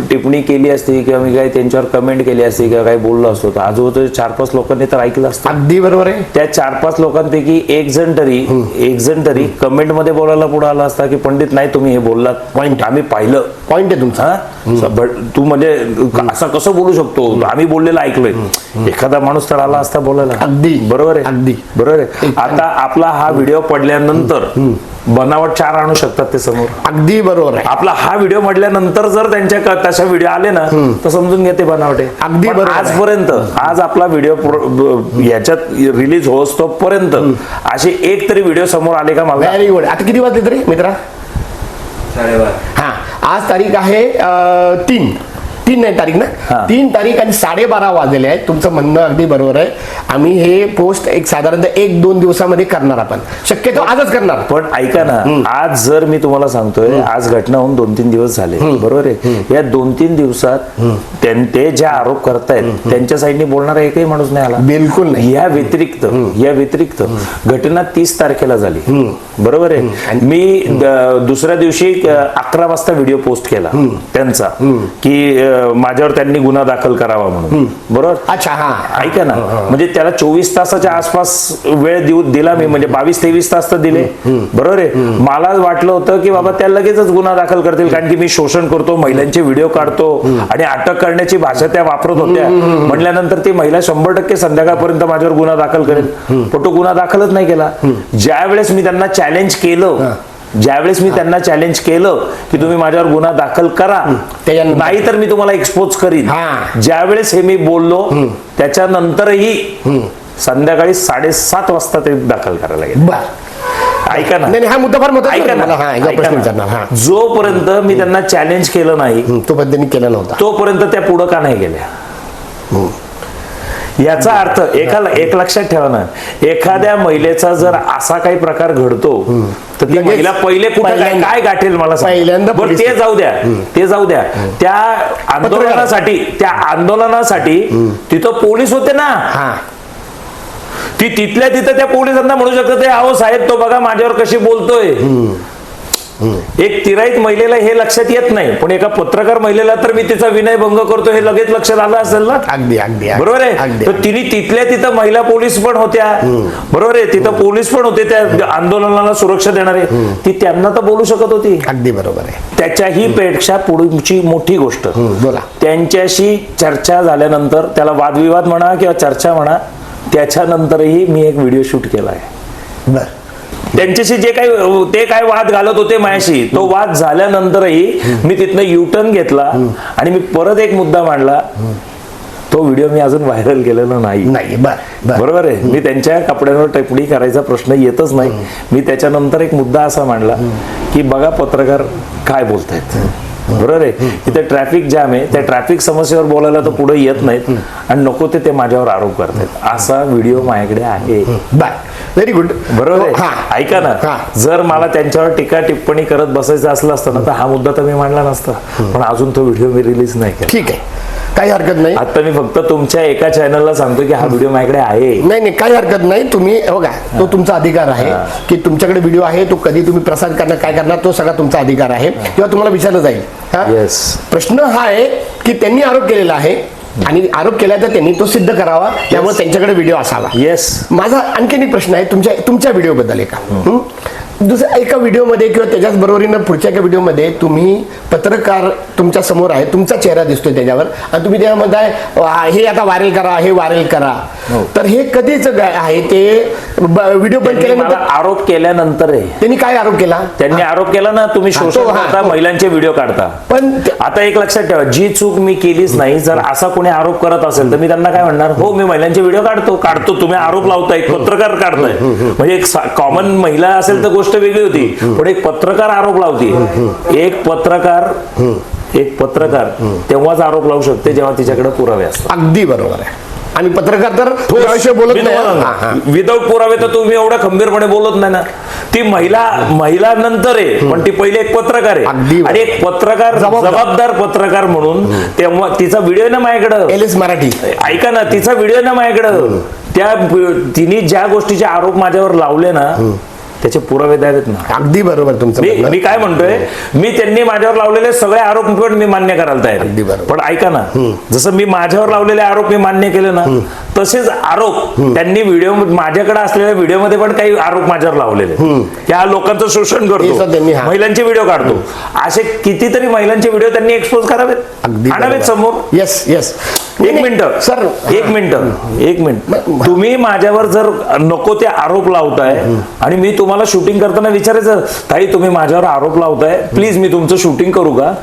टिप्पणी केली असती किंवा मी काही त्यांच्यावर कमेंट केली असती किंवा काही बोललो असतो तर आजूबाजूच्या 4-5 लोकांनी तर ऐकलं असतं. अगदी बरोबर आहे. त्या 4-5 लोकांपैकी एक जण तरी कमेंट मध्ये बोलायला पुढे आला असता की पंडित नाही तुम्ही हे बोललात, पॉइंट आम्ही पाहिलं, पॉइंट आहे तुमचा. तू म्हणजे असं कसं बोलू शकतो, आम्ही बोललेलं ऐकलोय. एखादा माणूस तर आला असता बोलायला. अगदी बरोबर आहे. अगदी बरोबर आहे. आता आपला हा व्हिडिओ पडल्यानंतर बनावट 4 आणू शकतात ते समोर. अगदी बरोबर आहे. आपला हा व्हिडिओ म्हटल्यानंतर जर त्यांच्या तशा व्हिडिओ आले ना तर समजून घ्या ते बनावट आहे. अगदी बरोबर. आजपर्यंत आज आपला व्हिडिओ याच्यात रिलीज होस तोपर्यंत असे एक तरी व्हिडिओ समोर आले का? मला व्हेरी गुड. आता किती वाजले तरी मित्रा? 12:30. हा, आज तारीख आहे 3 नाही तारीख ना, 3 तारीख आणि 12:30 वाजलेले आहेत. तुमचं म्हणणं अगदी बरोबर आहे. आम्ही हे पोस्ट एक साधारणतः 1-2 दिवसामध्ये करणार, आपण शक्यतो आजच करणार. पण ऐका ना, आज जर मी तुम्हाला सांगतोय आज घटना होऊन 2-3 दिवस झाले. बरोबर आहे. या 2-3 दिवसात ते ज्या आरोप करतायत त्यांच्या साईडने बोलणारा एकही माणूस नाही आला. बिलकुल नाही. या व्यतिरिक्त घटना 30 तारखेला झाली. बरोबर आहे. मी दुसऱ्या दिवशी 11 वाजता व्हिडिओ पोस्ट केला त्यांचा की माझ्यावर त्यांनी गुन्हा दाखल करावा म्हणून. बरोबर. अच्छा. हा, ऐका ना, म्हणजे त्याला 24 तासाच्या आसपास वेळ दिला मी, म्हणजे 22-23 तास तर दिले. बरोबर आहे. मला वाटलं होतं की बाबा त्या लगेचच गुन्हा दाखल करतील, कारण की मी शोषण करतो, महिलांचे व्हिडिओ काढतो आणि अटक करण्याची भाषा त्या वापरत होत्या. म्हटल्यानंतर ती महिला 100% संध्याकाळपर्यंत माझ्यावर गुन्हा दाखल करेल, पण तो गुन्हा दाखलच नाही केला. ज्यावेळेस मी त्यांना चॅलेंज केलं की तुम्ही माझ्यावर गुन्हा दाखल करा, नाही तर मी तुम्हाला एक्सपोज करीन, ज्यावेळेस हे मी बोललो त्याच्यानंतरही संध्याकाळी 7:30 वाजता ते दाखल करायला गेले. ऐका ना. नाही, हा मुद्दा फार महत्त्वाचा ऐका आहे ना, मला. हा याचा ऐका प्रश्न ना. विचारणार. हा जोपर्यंत मी त्यांना चॅलेंज केलं नाही तो पद्धतीने केला नव्हता. तोपर्यंत त्या पुढं का नाही गेल्या? याचा अर्थ एक लक्षात ठेवा ना, एखाद्या महिलेचा जर असा काही प्रकार घडतो तर ती लगेच महिला पहिले कुठे पहिल्यांदा- काय गाठेल मला सांगा. पहिल्यांदा बरं, पोलीस- ते जाऊ द्या त्या आंदोलनासाठी तिथं पोलीस होते ना. हा ती तिथल्या तिथं त्या पोलिसांना म्हणू शकत अहो साहेब तो बघा माझ्यावर कशी बोलतोय. एक तिराईत महिलेला हे लक्षात येत नाही, पण एका पत्रकार महिलेला तर मी तिचा विनयभंग करतो हे लगेच लक्षात आलं असेल ना. अगदी अगदी बरोबर आहे. अगदी. तर तिने तिथल्या तिथं महिला पोलीस पण होत्या, बरोबर आहे, तिथं पोलीस पण होते त्या आंदोलनाला सुरक्षा देणारे, ती त्यांना तर बोलू शकत होती. अगदी बरोबर आहे. त्याच्याही पेक्षा पुढची मोठी गोष्ट, बोला. त्यांच्याशी चर्चा झाल्यानंतर, त्याला वादविवाद म्हणा किंवा चर्चा म्हणा, त्याच्यानंतरही मी एक व्हिडिओ शूट केला आहे. बर त्यांच्याशी जे काही ते काय वाद घालत होते माझ्याशी, तो वाद झाल्यानंतरही मी तिथनं युटर्न घेतला आणि मी परत एक मुद्दा मांडला. तो व्हिडिओ मी अजून व्हायरल केलेला नाही. बरोबर आहे. मी त्यांच्या कपड्यांवर टिप्पणी करायचा प्रश्न येतच नाही. मी त्याच्यानंतर एक मुद्दा असा मांडला की बघा पत्रकार काय बोलतायत. बरोबर आहे. इथे ट्रॅफिक जाम आहे, त्या ट्रॅफिक समस्येवर बोलायला तर पुढे येत नाहीत आणि नको ते माझ्यावर आरोप करतायत. असा व्हिडिओ माझ्याकडे आहे. Very good. बरोबर आहे. ऐका ना, जर मला त्यांच्यावर टीका टिप्पणी करत बसायचं असलं असतं ना तर हा मुद्दा तर मी मांडला नसता. पण अजून तो व्हिडिओ मी रिलीज नाही केला. ठीक आहे, काही हरकत नाही. आता मी फक्त तुमच्या एका चॅनलला सांगतो की हा व्हिडिओ माझ्याकडे आहे. नाही काही हरकत नाही. तुम्ही बघा, तो तुमचा अधिकार आहे की तुमच्याकडे व्हिडिओ आहे, तो कधी तुम्ही प्रसार करणार काय करणार तो सगळा तुमचा अधिकार आहे, किंवा तुम्हाला विचारलं जाईल. Yes. प्रश्न हा आहे की त्यांनी आरोप केलेला आहे आणि आरोप केला तर त्यांनी तो सिद्ध करावा, त्यामुळे त्यांच्याकडे व्हिडिओ असावा. येस. माझा आणखीन एक प्रश्न आहे तुमच्या व्हिडिओ बद्दल. दुसऱ्या एका व्हिडिओमध्ये किंवा त्याच्याच बरोबरीनं पुढच्या एका व्हिडिओमध्ये तुम्ही पत्रकार तुमच्या समोर आहे, तुमचा चेहरा दिसतोय त्याच्यावर, आणि तुम्ही त्यामध्ये हे आता व्हायरल करा, हे व्हायरल करा. तर हे कधीच आहे ते व्हिडिओ बंद केल्यानंतर आरोप केल्यानंतर आहे. त्यांनी काय आरोप केला? त्यांनी आरोप केला ना तुम्ही शोषण करता, महिलांचे व्हिडिओ काढता. पण आता एक लक्षात ठेवा, जी चूक मी केलीच नाही. जर असा कोणी आरोप करत असेल तर मी त्यांना काय म्हणणार, हो मी महिलांचे व्हिडिओ काढतो, तुम्ही आरोप लावताय, पत्रकार काढताय. म्हणजे एक कॉमन महिला असेल तर गोष्ट वेगळी होती, पण एक पत्रकार आरोप लावते. एक पत्रकार तेव्हाच आरोप लावू शकते जेव्हा तिच्याकडे पुरावे असतात. अगदी बरोबर आहे. आणि पत्रकार तर याविषयी बोलत नाही. विदाऊट पुरावे तर तुम्ही एवढा खंबीरपणे बोलत नाही ना. ती महिला नंतर आहे, पण ती पहिले एक पत्रकार आहे, आणि एक पत्रकार जबाबदार पत्रकार म्हणून तेव्हा तिचा व्हिडिओ ना माझ्याकडं. एलएस मराठी. ऐका ना, तिचा व्हिडिओ ना माझ्याकडं. तिने ज्या गोष्टीचे आरोप माझ्यावर लावले ना त्याचे पुरावे द्यावेत ना. अगदी बरोबर तुमचं. मी काय म्हणतोय, मी त्यांनी माझ्यावर लावलेले सगळे आरोप पण मी मान्य करायला तयार आहे. पण ऐका ना, जसं मी माझ्यावर लावलेले आरोप मी मान्य केले ना, तसेच आरोप त्यांनी व्हिडिओ माझ्याकडे असलेल्या व्हिडिओमध्ये पण काही आरोप माझ्यावर लावलेले, की हा लोकांचं शोषण करतो, महिलांचे व्हिडिओ काढतो. असे कितीतरी महिलांचे व्हिडिओ त्यांनी एक्सपोज करावेत, आणावेत समोर. Yes yes. एक मिनिट सर, एक मिनिट. तुम्ही माझ्यावर जर नको ते आरोप लावताय आणि मी तुम्हाला शूटिंग करताना विचारायचं, ताई तुम्ही माझ्यावर आरोप लावताय, प्लीज मी तुमचं शूटिंग करू का,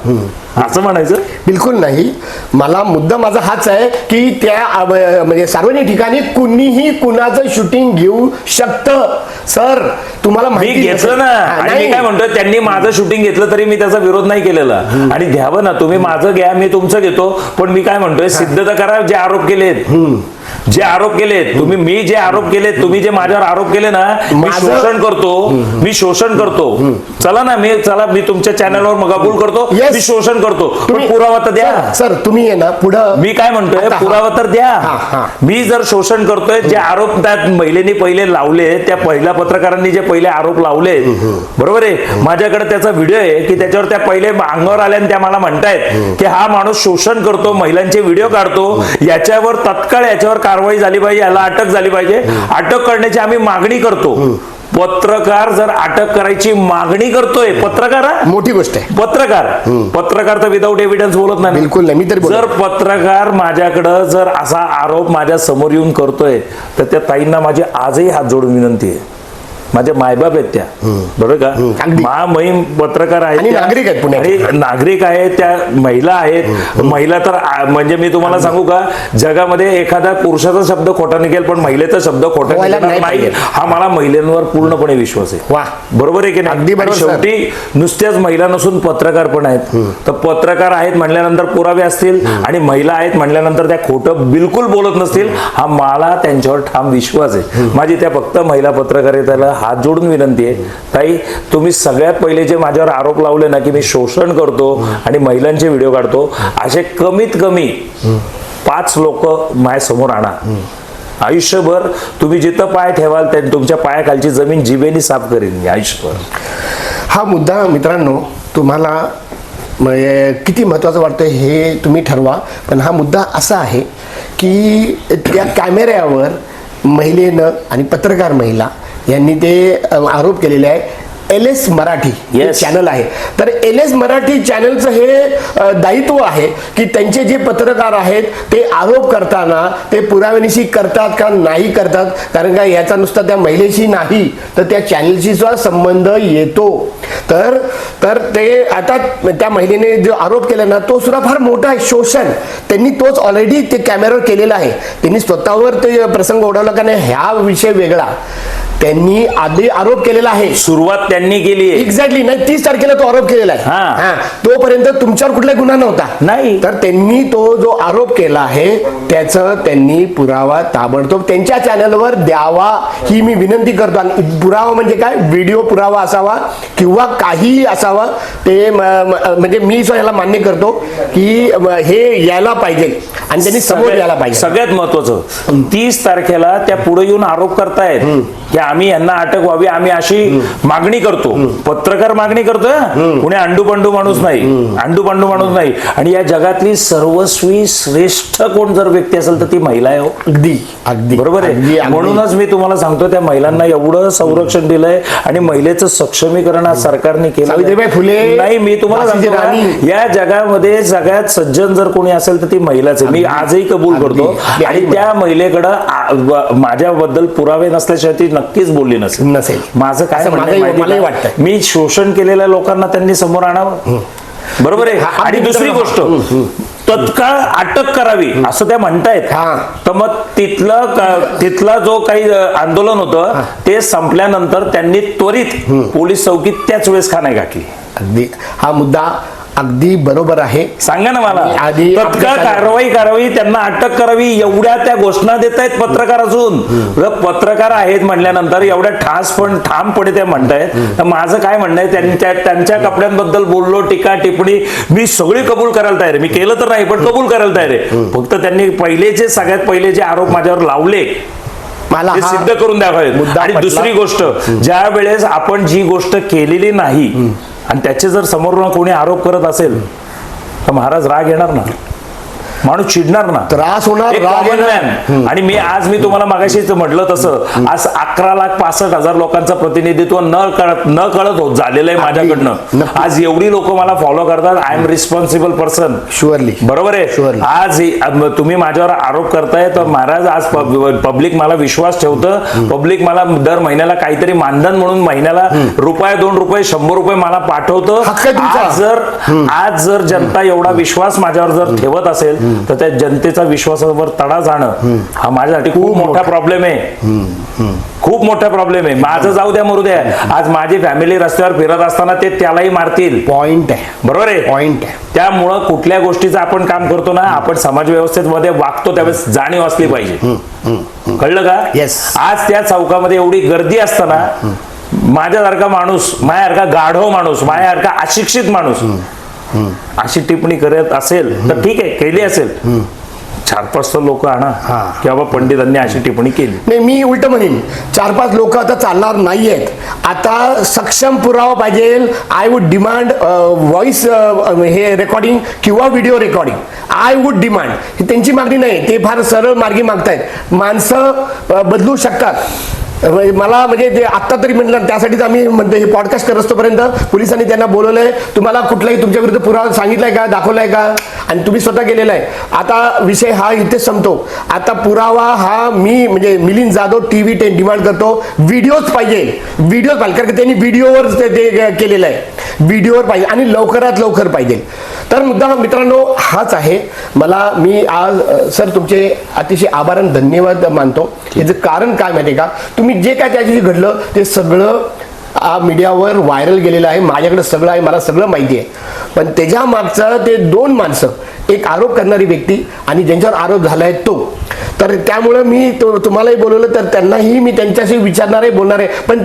असं म्हणायचं? बिलकुल नाही. मला मुद्दा माझा हाच आहे की त्या म्हणजे सार्वजनिक ठिकाणी कुणीही कुणाचं शूटिंग घेऊ शकतं. सर तुम्हाला मी घेतलं ना, आणि मी काय म्हणतोय, त्यांनी माझं शूटिंग घेतलं तरी मी त्याचा विरोध नाही केलेला. आणि घ्यावं ना, तुम्ही माझं घ्या, मी तुमचं घेतो. पण मी काय म्हणतोय, सिद्ध तर करा जे आरोप केलेत. तुम्ही, मी जे आरोप केले, तुम्ही जे माझ्यावर आरोप केले ना, मी शोषण करतो. चला ना, मी तुमच्या चॅनलवर कबूल करतो, मी शोषण करतो. पण पुरावा तर द्या. सर तुम्ही आहे ना पुढं, मी काय म्हणतोय, पुरावा तर द्या. मी जर शोषण करतोय, जे आरोप त्या महिलेनी पहिले लावले, त्या पहिल्या पत्रकारांनी जे पहिले आरोप लावले, बरोबर आहे, माझ्याकडे त्याचा व्हिडिओ आहे की त्याच्यावर त्या पहिले अंगावर आल्या आणि त्या मला म्हणतायत की हा माणूस शोषण करतो, महिलांचे व्हिडिओ काढतो, याच्यावर तत्काळ याच्यावर कारवाई झाली पाहिजे, याला अटक झाली पाहिजे. अटक करण्याची आम्ही मागणी करतो. पत्रकार जर अटक करायची मागणी करतोय, पत्रकार मोठी गोष्ट आहे. पत्रकार तर विदाऊट एव्हिडन्स बोलत नाही. बिलकुल नाही. मी तरी जर पत्रकार माझ्याकडं जर असा आरोप माझ्या समोर येऊन करतोय तर त्या ताईंना माझी आजही हात जोडून विनंती आहे, माझे मायबाप आहेत त्या, बरोबर अगदी. का महामहिम पत्रकार आहेत आणि त्या. नागरिक आहेत पुण्याचे. आणि नागरिक आहेत त्या, महिला आहेत. महिला तर म्हणजे मी तुम्हाला सांगू का, जगामध्ये एखादा पुरुषाचा शब्द खोटा निघेल पण महिलेचा शब्द खोटा व्हायला निघणार नाही नाही, पाहिजे. हा मला महिलांवर पूर्णपणे विश्वास आहे. वा. बरोबर आहे की नाही? अगदी बरोबर, आणि शेवटी नुसत्याच महिला नसून पत्रकार पण आहेत. तर पत्रकार आहेत म्हणल्यानंतर पुरावे असतील, आणि महिला आहेत म्हणल्यानंतर त्या खोटं बिलकुल बोलत नसतील, हा मला त्यांच्यावर ठाम विश्वास आहे. माझी त्या फक्त महिला पत्रकारितेला हात जोडून विनंती आहे, ताई तुम्ही सगळ्यात पहिले जे माझ्यावर आरोप लावले ना की मी शोषण करतो आणि महिलांचे व्हिडिओ काढतो, असे कमीत कमी 5 लोक माझ्या समोर आणा. आयुष्यभर तुम्ही जिथं पाय ठेवाल त्या तुमच्या पायाखालची जमीन जिभेने साफ करेन मी आयुष्यभर. हा मुद्दा मित्रांनो तुम्हाला किती महत्त्वाचं वाटतं हे तुम्ही ठरवा, पण हा मुद्दा असा आहे की त्या कॅमेऱ्यावर महिलेनं आणि पत्रकार महिला यांनी ते आरोप केलेले आहे. LS Marathi Yes. चॅनल आहे, तर LS मराठी चॅनलचं हे दायित्व आहे की त्यांचे जे पत्रकार आहेत ते आरोप करताना ते पुराव्यानिशी करतात का नाही करतात, कारण का याचा नुसता त्या महिलेशी नाही तर त्या चॅनलशी सुद्धा संबंध येतो. तर तर ते आता त्या महिलेने जो आरोप केला ना तो सुद्धा फार मोठा आहे. शोषण त्यांनी तोच ऑलरेडी ते कॅमेऱ्यावर केलेला आहे. त्यांनी स्वतःवर ते प्रसंग ओढवला का नाही हा विषय वेगळा. त्यांनी आधी आरोप केलेला आहे, सुरुवात त्यांनी केली आहे. एक्झॅक्टली नाही 30 तारखेला तो आरोप केलेला आहे. हा. हा, तोपर्यंत तुमच्यावर कुठलाही गुन्हा नव्हता. नाही. तर त्यांनी तो जो आरोप केला आहे त्याचं त्यांनी पुरावा ताबडतोब त्यांच्या चॅनलवर द्यावा ही मी विनंती करतो. आणि पुरावा म्हणजे काय, व्हिडिओ पुरावा असावा किंवा काहीही असावा ते म्हणजे मी याला मान्य करतो की हे यायला पाहिजे आणि त्यांनी समोर यायला पाहिजे. सगळ्यात महत्वाचं 30 तारखेला त्या पुढे येऊन आरोप करतायत की आम्ही यांना अटक व्हावी, आम्ही अशी मागणी करतो. पत्रकार मागणी करतोय, कुणी अंडू पंडू माणूस नाही, अंडू पंडू माणूस नाही. आणि या जगातली सर्वस्वी श्रेष्ठ कोण जर व्यक्ती असेल तर ती महिला आहे. अगदी अगदी बरोबर अगदी, आहे. अगदी. म्हणूनच मी तुम्हाला सांगतो त्या महिलांना एवढं संरक्षण दिलंय आणि महिलेचं सक्षमीकरण आज सरकारने केलं. सावित्रीबाई फुले, नाही मी तुम्हाला झाशीची सांगतो राणी. ना, या जगामध्ये सगळ्यात सज्जन जर कोणी असेल तर ती महिलाच आहे. मी आजही कबूल करतो. अगदी. आणि त्या महिलेकडं माझ्याबद्दल पुरावे नसल्याशिवाय ती नक्कीच बोलली नसेल. माझं काय असं म्हणणं आहे मलाही माहिती वाटतं. का? मी शोषण केलेल्या लोकांना त्यांनी समोर आणावं. बरोबर आहे. हा, आणि दुसरी गोष्ट, तत्काळ अटक करावी असं त्या म्हणतायत. हा. तर मग तिथला जो काही आंदोलन होतं ते संपल्यानंतर त्यांनी त्वरित पोलीस चौकीत त्याच वेळेस खाना गाठली. अगदी हा मुद्दा अगदी बरोबर आहे. सांगा ना मला, आधी तत्काळ कारवाई त्यांना अटक करावी. एवढ्या त्या घोषणा देत आहेत पत्रकार असून, पत्रकार आहेत म्हणल्यानंतर एवढ्या ठामपणे ते म्हणतायत. तर माझं काय म्हणणं आहे, त्यांच्या कपड्यांबद्दल बोललो, टीका टिप्पणी मी सगळी कबूल करायला तयार आहे. मी केलं तर नाही पण कबूल करायला तयार आहे. फक्त त्यांनी सगळ्यात पहिले जे आरोप माझ्यावर लावले मला ते सिद्ध करून द्यावेत. मुद्दा आणि पटला. दुसरी गोष्ट, ज्या वेळेस आपण जी गोष्ट केलेली नाही आणि त्याचे जर समोरून कोणी आरोप करत असेल तर महाराज राग येणार ना, माणूस चिडणार ना, त्रास होणार, एक राग common येणार. man. आणि मी तुम्हाला मागाशीच म्हटलं तसं आज 11,65,000 लोकांचं प्रतिनिधित्व न कळत होत झालेलं आहे माझ्याकडनं. आज एवढी लोक मला फॉलो करतात. I am responsible person. Surely बरोबर आहे. Surely. आज तुम्ही माझ्यावर आरोप करताय तर महाराज आज पब्लिक मला विश्वास ठेवतं. पब्लिक मला दर महिन्याला काहीतरी मानधन म्हणून महिन्याला ₹1, ₹2, ₹100 मला पाठवतं. हक्क आहे तुमचा. आज जर जनता एवढा विश्वास माझ्यावर जर ठेवत असेल तर त्या जनतेचा विश्वासावर तडा जाणं हा माझ्यासाठी खूप मोठा प्रॉब्लेम आहे. खूप मोठा प्रॉब्लेम आहे. माझं जाऊ द्या मरू द्या, आज माझी फॅमिली रस्त्यावर फिरत असताना ते त्यालाही मारतील. पॉइंट आहे, बरोबर आहे. पॉइंट आहे. त्यामुळं कुठल्या गोष्टीचं आपण काम करतो ना, आपण समाज व्यवस्थेमध्ये वागतो त्यावेळेस जाणीव असली पाहिजे. कळलं का? Yes. आज त्या चौकामध्ये एवढी गर्दी असताना माझ्यासारखा माणूस, माझ्यासारखा गाढव माणूस, माझ्यासारखा अशिक्षित माणूस अशी टिप्पणी करत असेल तर ठीक आहे, केली असेल. 4-5 लोक आणा की बाबा पंडितांनी अशी टिप्पणी केली. नाही, मी उलट म्हणेन 4-5 लोक आता चालणार नाहीयेत. आता सक्षम पुरावा पाहिजे. आय वुड डिमांड व्हॉइस हे रेकॉर्डिंग किंवा video recording. I would demand. ही त्यांची मागणी नाही, ते फार सरळ मार्गी मागतायत. माणसं बदलू शकतात. मला म्हणजे ते आत्ता तरी म्हटलं, त्यासाठीच आम्ही म्हणतो हे पॉडकास्ट करत असतोपर्यंत पोलिसांनी त्यांना बोलवलंय, तुम्हाला कुठलाही तुमच्या विरुद्ध पुरावा सांगितलाय का, दाखवलाय का, आणि तुम्ही स्वतः गेलेला आहे. आता विषय हा इथेच संपतो. आता पुरावा हा मी म्हणजे मिलिंद जाधव TV 10 डिमांड करतो, व्हिडिओज पाहिजे, कारण की त्यांनी व्हिडिओवर ते केलेलं आहे, व्हिडिओवर पाहिजे आणि लवकरात लवकर पाहिजे. तर मुद्दा मित्रांनो हाच आहे. मी आज सर तुमचे अतिशय आभार आणि धन्यवाद मानतो. याचं कारण काय माहिती का, तुम्ही जे काय त्या दिवशी घडलं ते सगळं मीडियावर व्हायरल गेलेलं आहे, माझ्याकडे सगळं आहे, मला सगळं माहिती आहे. पण त्याच्या मागचं ते दोन माणसं, एक आरोप करणारी व्यक्ती आणि ज्यांच्यावर आरोप झाला आहे तो, तर त्यामुळं मी तुम्हालाही बोलवलं, तर त्यांनाही मी त्यांच्याशी विचारणार आहे, बोलणार आहे. पण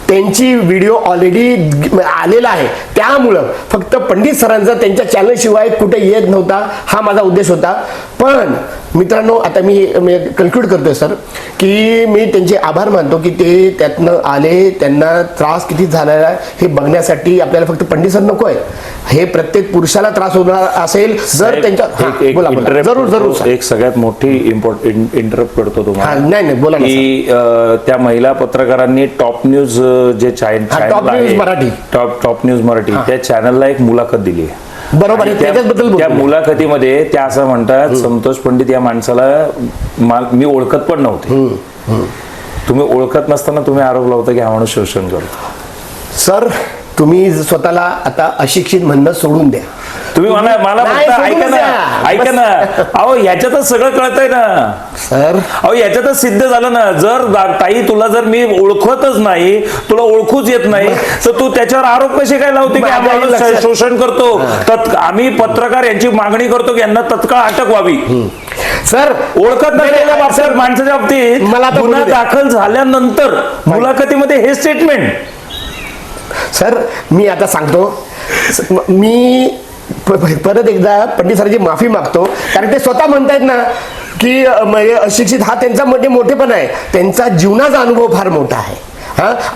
त्यांची व्हिडिओ ऑलरेडी आलेला आहे, त्यामुळं फक्त पंडित सरांचा त्यांच्या चॅनल शिवाय कुठे येत नव्हता, हा माझा उद्देश होता. पण मित्रांनो आता मी कन्क्लूड करतोय सर, की मी त्यांचे आभार मानतो की ते त्यातनं आले, त्यांना त्रास किती झालेला आहे हे बघण्यासाठी आपल्याला फक्त पंडित सर नको आहे, हे प्रत्येक पुरुषाला त्रास होणार असेल जर त्यांच्या बोला जरूर एक सगळ्यात मोठी इंटरप्ट करतो तुम्हाला. नाही बोला की त्या महिला पत्रकारांनी टॉप न्यूज जे top news Marathi, top news Marathi त्या चॅनलला एक मुलाखत दिली आहे. बरोबर आहे. त्या मुलाखतीमध्ये त्या असं म्हणतात, संतोष पंडित या माणसाला मी ओळखत पण नव्हते. तुम्ही ओळखत नसताना तुम्ही आरोप लावता की हा माणूस शोषण करतो. सर तुम्ही स्वतःला आता अशिक्षित म्हणणं सोडून द्या. तुम्ही मला फक्त ऐका ना अहो ह्याच्यातच सगळं कळतंय ना सर. अहो याच्यातच सिद्ध झालं ना. जर ताई तुला जर मी ओळखतच नाही, तुला ओळखूच येत नाही, तर तू त्याच्यावर आरोप कसे काय लावते की आम्हाला शोषण करतो. आम्ही पत्रकार यांची मागणी करतो की यांना तत्काळ अटक व्हावी. सर ओळखत नसलेल्या बाबतीत माणसाच्या बाबतीत मला गुन्हा दाखल झाल्यानंतर मुलाखतीमध्ये हे स्टेटमेंट. सर मी आता सांगतो, मी परत एकदा पंडित सरांची माफी मागतो, कारण ते स्वतः म्हणतायत ना की अशिक्षित हा त्यांचा मोठेपणा आहे, त्यांचा जीवनाचा अनुभव फार मोठा आहे.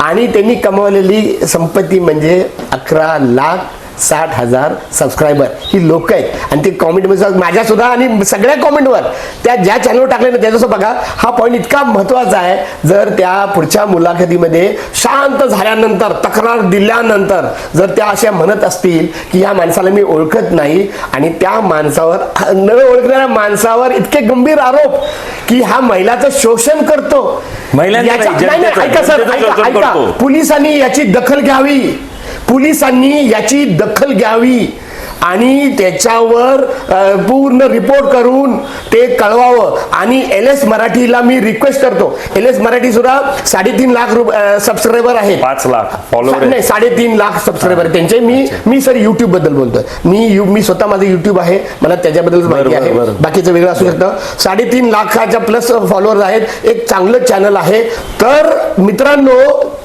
आणि त्यांनी कमावलेली संपत्ती म्हणजे 11,60,000 सबस्क्रायबर ही लोक आहेत. आणि ते कॉमेंटमध्ये माझ्या सुद्धा आणि सगळ्या कॉमेंटवर त्या ज्या चॅनलवर टाकले ना त्याच्यासोबत बघा, हा पॉईंट इतका महत्वाचा आहे. जर त्या पुढच्या मुलाखतीमध्ये शांत झाल्यानंतर, तक्रार दिल्यानंतर जर त्या अशा म्हणत असतील की या माणसाला मी ओळखत नाही, आणि त्या माणसावर, न ओळखणाऱ्या माणसावर इतके गंभीर आरोप की हा महिलाचं शोषण करतो, ऐका सर, ऐका, पोलिसांनी याची दखल घ्यावी आणि त्याच्यावर पूर्ण रिपोर्ट करून ते कळवावं. आणि LS मराठीला मी रिक्वेस्ट करतो, LS मराठी सुद्धा 3.5 लाख सबस्क्रायबर आहेत, 5 लाख फॉलोअर नाही 3.5 लाख सबस्क्रायबर आहेत त्यांचे. मी सर युट्यूब बद्दल बोलतोय, मी स्वतः माझं युट्यूब आहे, मला त्याच्याबद्दल माहिती आहे, बाकीचं वेगळं असू शकतं. 3.5 लाखाच्या प्लस फॉलोअर्स आहेत, एक चांगलं चॅनल आहे. तर मित्रांनो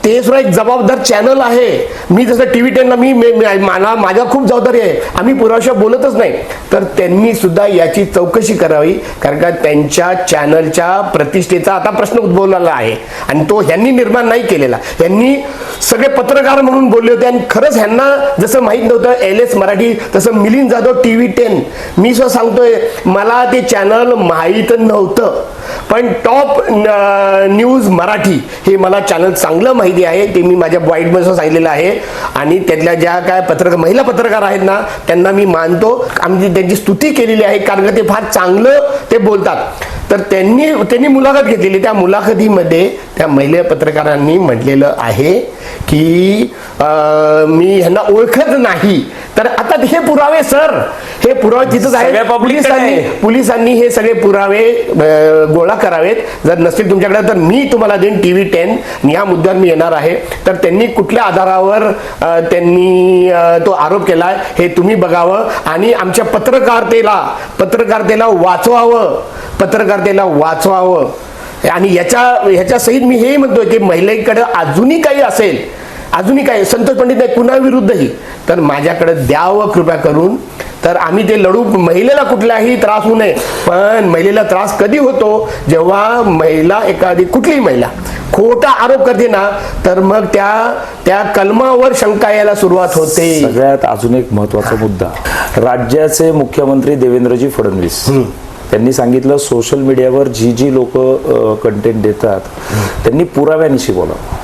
ते सुद्धा एक जबाबदार चॅनल आहे. मी जसं TV 10ला माझ्या खूप जबाबदारी आहे, आम्ही पुराव्याशिवाय बोलतच नाही. तर त्यांनी सुद्धा याची चौकशी करावी, कारण का त्यांच्या चॅनलच्या प्रतिष्ठेचा आता प्रश्न उद्भवलेला आहे आणि तो ह्यांनी निर्माण नाही केलेला. ह्यांनी सगळे पत्रकार म्हणून बोलले होते आणि खरंच ह्यांना जसं माहीत नव्हतं LS मराठी, तसं मिलिंद जाधव TV 10, मी सुद्धा सांगतोय मला ते चॅनल माहीत नव्हतं, पण टॉप न्यूज मराठी हे मला चॅनल चांगलं माहिती आहे. ते मी माझ्या वाईटमध्ये सांगितलेलं आहे. आणि त्यातल्या ज्या काय महिला पत्रकार आहेत ना त्यांना मी मानतो, आम्ही त्यांची स्तुती केलेली आहे, कारण ते फार चांगलं ते बोलतात. तर त्यांनी मुलाखत घेतलेली, त्या मुलाखतीमध्ये त्या महिला पत्रकारांनी म्हटलेलं आहे की मी ह्यांना ओळखत नाही. तर आता हे पुरावे सर, हे पुरावे तिथंच आहेत, पोलिसांनी हे सगळे पुरावे गोळा करावेत. जर नसतील तुमच्याकडे तर मी तुम्हाला देईन TV 10, या मुद्द्यावर मी येणार आहे. तर त्यांनी कुठल्या आधारावर त्यांनी तो आरोप केलाय हे तुम्ही बघावं आणि आमच्या पत्रकारितेला वाचवावं. आणि ह्याच्या सहित मी हे म्हणतोय की महिलेकडे अजूनही काही असेल, संतोष पंडित नाही कुणाविरुद्धही, तर माझ्याकडे द्यावं कृपया करून. तर आम्ही ते लढू, महिलेला कुठलाही त्रास होऊ नये. पण महिलेला त्रास कधी होतो, जेव्हा कुठलीही महिला खोटा आरोप करते ना, तर मग त्या कलमावर शंका यायला सुरुवात होते. सगळ्यात अजून एक महत्वाचा मुद्दा, राज्याचे मुख्यमंत्री देवेंद्रजी फडणवीस त्यांनी सांगितलं सोशल मीडियावर जी लोक कंटेंट देतात त्यांनी पुराव्यानिशी बोलावं.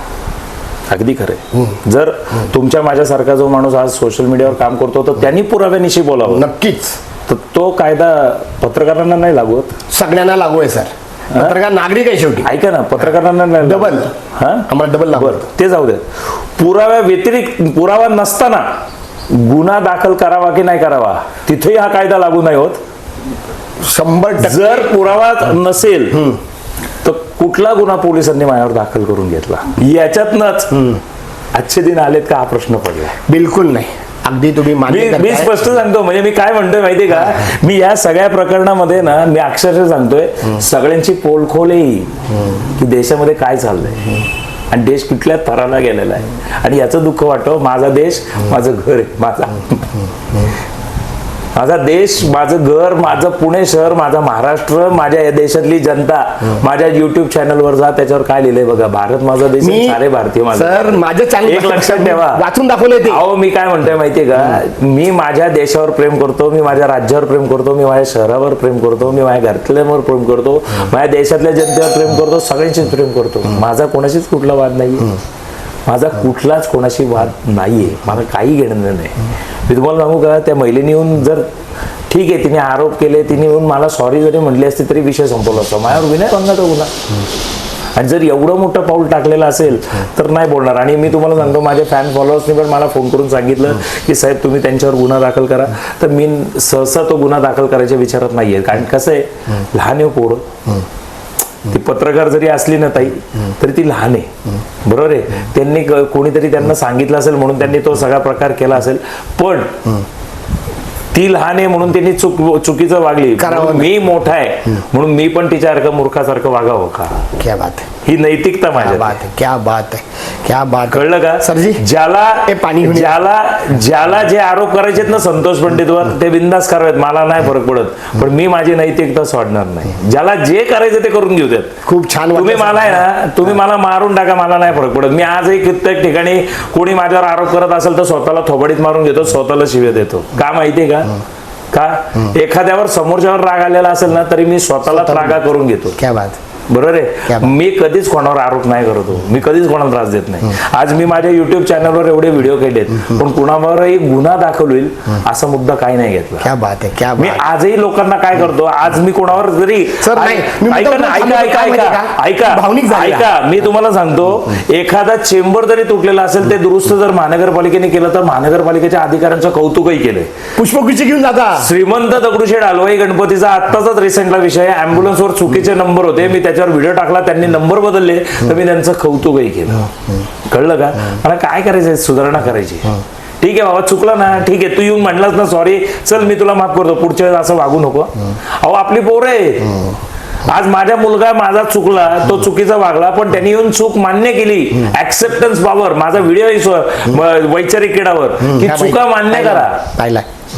अगदी खरंय. जर तुमच्या माझ्यासारखा जो माणूस आज सोशल मीडियावर काम करतो तर त्यांनी पुराव्यानिशी बोलावं. नक्कीच. तर तो कायदा पत्रकारांना नाही लागवत, सगळ्यांना लागू आहे सर. पत्रकार नागरिक आहे शेवटी. ऐका ना, पत्रकारांना नाही लागू. डबल. हा, आम्हाला डबल लागू. बरं, ते जाऊ दे. पुराव्या व्यतिरिक्त पुरावा नसताना गुन्हा दाखल करावा की नाही करावा तिथेही हा कायदा लागू नाही होत. 100%. जर पुरावा नसेल तर कुठला गुन्हा पोलिसांनी माझ्यावर दाखल करून घेतला याच्यातनच आजचे दिन आलेत का हा प्रश्न पडला. बिलकुल नाही. अगदी तुम्ही मान्य मी करताय. स्पष्ट सांगतो. म्हणजे मी काय म्हणतोय माहितीये का, मी या सगळ्या प्रकरणामध्ये ना मी अक्षरशः सांगतोय सगळ्यांची पोलखोल येईल की देशामध्ये काय चाललंय आणि देश कुठल्या थराला गेलेला आहे. आणि याचं दुःख वाटतं, माझा देश माझं घर आहे, माझा देश माझं घर, माझं पुणे शहर, माझा महाराष्ट्र, माझ्या या देशातली जनता. माझ्या युट्यूब चॅनलवर जा, त्याच्यावर काय लिहिलंय बघा, भारत माझा देश, सारे भारतीय माझा. सर माझं चॅनल एक लक्षात ठेवा, वाचून दाखवले ते. अहो मी काय म्हणतोय माहितीये का, मी माझ्या देशावर प्रेम करतो, मी माझ्या राज्यावर प्रेम करतो, मी माझ्या शहरावर प्रेम करतो, मी माझ्या घरातल्यांवर प्रेम करतो, माझ्या देशातल्या जनतेवर प्रेम करतो, सगळ्यांशीच प्रेम करतो. माझा कोणाशीच कुठला वाद नाहीये, माझा कुठलाच कोणाशी वाद नाहीये, मला काही घेणं नाही. मी तुम्हाला सांगू का, त्या महिलेने येऊन जर ठीक आहे तिने आरोप केले, तिने येऊन मला सॉरी जरी म्हटली असती तरी विषय संपवला असता. माझ्यावर विनयभंगाचा गुन्हा. आणि जर एवढं मोठं पाऊल टाकलेलं असेल तर नाही बोलणार. आणि मी तुम्हाला सांगतो, माझ्या फॅन फॉलोअर्सनी पण मला फोन करून सांगितलं की साहेब तुम्ही त्यांच्यावर गुन्हा दाखल करा. तर मी सहसा तो गुन्हा दाखल करायच्या विचारात नाहीये. कारण कसं आहे, लहान आहे पोरं, ती पत्रकार जरी असली ना ताई तरी ती लहान आहे, बरोबर आहे. त्यांनी कोणीतरी त्यांना सांगितलं असेल म्हणून त्यांनी तो सगळा प्रकार केला असेल. पण ती लहान आहे म्हणून त्यांनी चुकीचं वागली. मी मोठा आहे म्हणून मी पण तिच्यासारखं मूर्खासारखं वागावं का? क्या बात आहे. ही नैतिकता क्या माझ्या. बात है, क्या बात है, क्या बात. कळलं का सरजी? ज्याला जे आरोप करायचे ना संतोष पंडितवर, ते बिंदास करावेत, मला नाही फरक पडत. पण मी माझी नैतिकता सोडणार नाही. ज्याला जे करायचं ते करून घेऊ देत. खूप छान. तुम्ही मला आहे ना, तुम्ही मला मारून टाका, मला नाही फरक पडत. मी आजही कित्येक ठिकाणी कोणी माझ्यावर आरोप करत असेल तर स्वतःला थोबडीत मारून घेतो, स्वतःला शिव्या देतो. का माहितीये का एखाद्यावर समोरच्यावर राग आलेला असेल ना तरी मी स्वतःला रागा करून घेतो. क्या बात. बरोबर आहे. मी कधीच कोणावर आरोप नाही करतो, मी कधीच कोणाला त्रास देत नाही. आज मी माझ्या युट्यूब चॅनलवर एवढे व्हिडिओ केलेत, पण कुणावरही गुन्हा दाखल होईल असा मुद्दा काही नाही घेतला. क्या बात आहे, क्या मी बात. आजही लोकांना काय करतो, आज मी कोणावर जरी सर नाही, मी ऐका ना, ऐका मी तुम्हाला सांगतो, एखादा चेंबर जरी तुटलेला असेल ते दुरुस्त जर महानगरपालिकेने केलं तर महानगरपालिकेच्या अधिकाऱ्यांचं कौतुकही केलंय. पुष्पगुच्छ घेऊन जाता. श्रीमंत दगडूशेठ हलवाई गणपतीचा आत्ताचाच रिसेंटला विषय, ॲम्ब्युलन्सवर चुकीचे नंबर होते, मी त्याच्यावर व्हिडिओ टाकला, त्यांनी नंबर बदलले तर मी त्यांचं कौतुकही केलं. कळलं का? मला काय करायचंय, सुधारणा करायची. ठीक आहे बाबा, चुकला ना, ठीक आहे, तू येऊन म्हणलास ना सॉरी, चल मी तुला माफ करतो, पुढच्या वेळेस असं वागू नको. अहो आपली पोरं आहे. आज माझा मुलगा माझा चुकला, तो चुकीचा वागला, पण त्यांनी येऊन चूक मान्य केली. ऍक्सेप्टन्स पॉवर, माझा व्हिडिओ वैचारिक किडावर की चुका मान्य करा.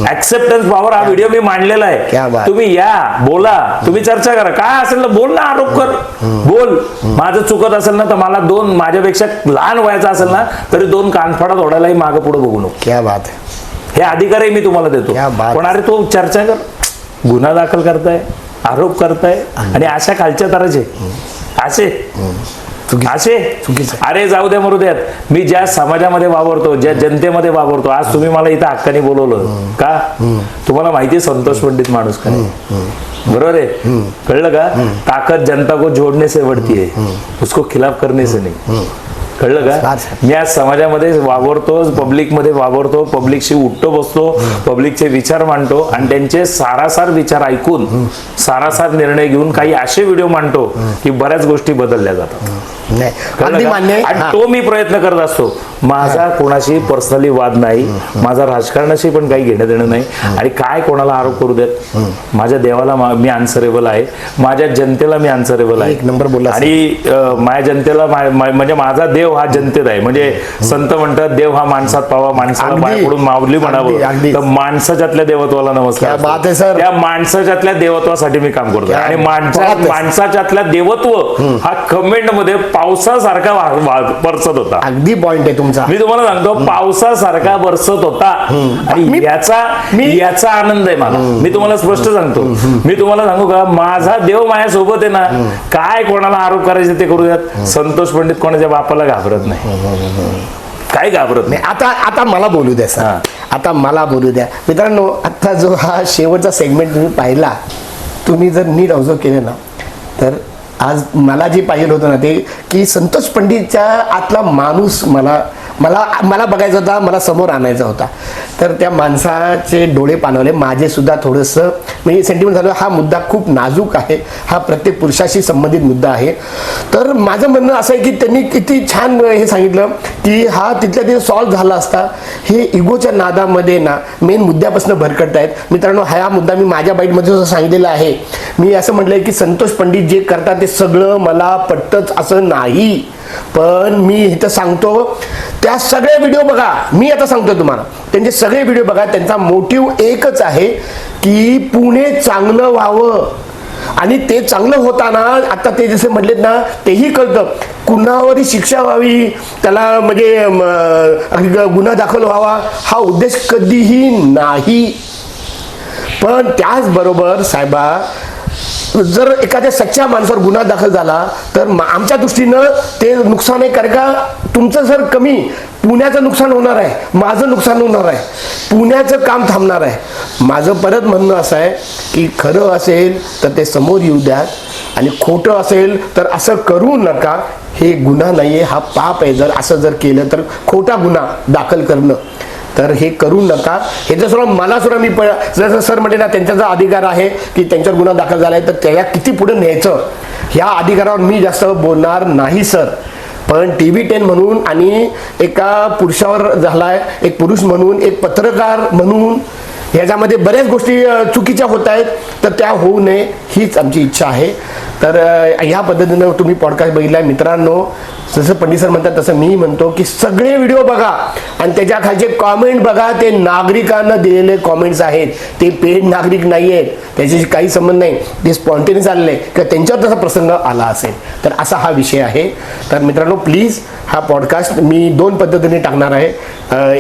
ऍक्सेप्टन्स पॉवर हा व्हिडिओ मी मांडलेला आहे. तुम्ही या, बोला, तुम्ही चर्चा करा, काय असेल ना बोल ना, आरोप कर, बोल. माझं चुकत असेल ना तर मला माझ्यापेक्षा लहान वयाचा असेल ना तरी 2 कानफाडात ओढायलाही मागं पुढे बघू नको. क्या बात है. हे अधिकारही मी तुम्हाला देतो. पण अरे तो चर्चा कर, गुन्हा दाखल करताय, आरोप करताय आणि अशा खालच्या तराचे असे अरे जाऊ द्या, मरू द्यात. मी ज्या समाजामध्ये वावरतो, ज्या जनतेमध्ये वावरतो, आज तुम्ही मला इथं हक्काने बोलवलं का? तुम्हाला माहिती संतोष पंडित माणूस काय, बरोबर आहे. कळलं का? ताकद जनता को जोडने से बढ़ती है, उसको खिलाफ करने से नहीं. कळलं का? मी आज समाजामध्ये वावरतो, पब्लिक मध्ये वावरतो, पब्लिकशी उठतो बसतो, पब्लिकचे विचार मांडतो आणि त्यांचे सारासार विचार ऐकून सारासार निर्णय घेऊन काही असे व्हिडिओ मांडतो की बऱ्याच गोष्टी बदलल्या जातात. आणि तो मी प्रयत्न करत असतो. माझा कोणाशी पर्सनली वाद नाही, माझा राजकारणाशी पण काही घेणं देणं नाही. आणि काय कोणाला आरोप करू देत, माझ्या देवाला मी आन्सरेबल आहे, माझ्या जनतेला मी आन्सरेबल आहे. एक नंबर बोलला. आणि माझ्या जनतेला म्हणजे माझा देव हा जनतेत आहे. म्हणजे संत म्हणतात देव हा माणसात पावा, माणसाला पायाकडून माऊली म्हणावं. तर माणसाच्यातल्या देवत्वाला नमस्कार. त्या माणसाच्यातल्या देवत्वासाठी मी काम करतो. आणि माणसाच्यातल्या देवत्व हा कमेंट मध्ये पावसासारखा परसत होता. अगदी पॉइंट आहे तुमचा. त्यांचा. मी तुम्हाला सांगतो पावसासारखा बरसत होता आणि याचा आनंद आहे मला. मी तुम्हाला स्पष्ट सांगतो, मी तुम्हाला सांगू का, माझा देव माझ्यासोबत आहे ना. काय कोणाला आरोप करायचे ते करू द्यात. संतोष पंडित कोणाच्या बापाला घाबरत नाही, काय घाबरत नाही. आता मला बोलू द्या सर, आता मला बोलू द्या. मित्रांनो, आता जो हा शेवटचा सेगमेंट तुम्ही पाहिला, तुम्ही जर नीट ऑब्झर्व केलं ना, तर आज मला जे पाहिजे होतं ना ते की संतोष पंडितच्या आतला माणूस मला बघायचा होता, मला समोर आणायचा होता. तर त्या माणसाचे डोळे पाणवले, माझे सुद्धा थोडंसं म्हणजे सेंटिमेंट झालं. हा मुद्दा खूप नाजूक आहे, हा प्रत्येक पुरुषाशी संबंधित मुद्दा आहे. तर माझं म्हणणं असं आहे की त्यांनी किती छान हे सांगितलं की हा तिथल्या तिथे सॉल्व्ह झाला असता. हे इगोच्या नादामध्ये ना मेन मुद्द्यापासून भरकटत आहेत. मित्रांनो, हा मुद्दा मी माझ्या बाईटमध्ये सांगितलेला आहे. मी असं म्हटलंय की संतोष पंडित जे करतात ते सगळं मला पटतच असं नाही, पण मी इथं सांगतो त्या सगळे व्हिडिओ बघा. मी आता सांगतो तुम्हाला, त्यांचे सगळे व्हिडिओ बघा. त्यांचा मोटिव्ह एकच आहे की पुणे चांगलं व्हावं. आणि ते चांगलं होताना आता ते जसे म्हटलेत ना, तेही कळतं. कुणावरही शिक्षा व्हावी, त्याला म्हणजे गुन्हा दाखल व्हावा, हा उद्देश कधीही नाही. पण त्याचबरोबर साहेबा, जर एखाद्या सच्च्या माणसावर गुन्हा दाखल झाला तर आमच्या दृष्टीनं ते नुकसान आहे. कारण का तुमचं जर कमी, पुण्याचं नुकसान होणार आहे, माझं नुकसान होणार आहे, पुण्याचं काम थांबणार आहे. माझं परत म्हणणं असं आहे की खरं असेल तर ते समोर येऊ द्यात, आणि खोटं असेल तर असं करू नका. हे गुन्हा नाहीये, हा पाप आहे. जर असं जर केलं तर खोटा गुन्हा दाखल करणं, तर हे करू नका. ह्याच्यासुद्धा मला सुद्धा मी जसं सर म्हटले ना, त्यांचा जो अधिकार आहे की त्यांच्यावर गुन्हा दाखल झालाय तर त्याला किती पुढे न्यायचं, ह्या अधिकारावर मी जास्त बोलणार नाही सर. पण TV10 म्हणून आणि एका पुरुषावर झालाय, एक पुरुष म्हणून, एक पत्रकार म्हणून ह्याच्यामध्ये बऱ्याच गोष्टी चुकीच्या होत आहेत, तर त्या होऊ नये हीच आमची इच्छा आहे. तर ह्या पद्धतीनं तुम्ही पॉडकास्ट बघितलाय. मित्रांनो, जसं पंडित सर म्हणतात तसं मी म्हणतो की सगळे व्हिडिओ बघा आणि त्याच्या खालचे कॉमेंट बघा. ते नागरिकांना दिलेले कॉमेंट्स आहेत, ते पेड नागरिक नाही आहेत, त्याच्याशी काही संबंध नाही. ते स्पॉन्टेनियस आलेले किंवा त्यांच्यावर तसा प्रसंग आला असेल, तर असा हा विषय आहे. तर मित्रांनो, प्लीज हा पॉडकास्ट मी 2 पद्धतीने टाकणार आहे.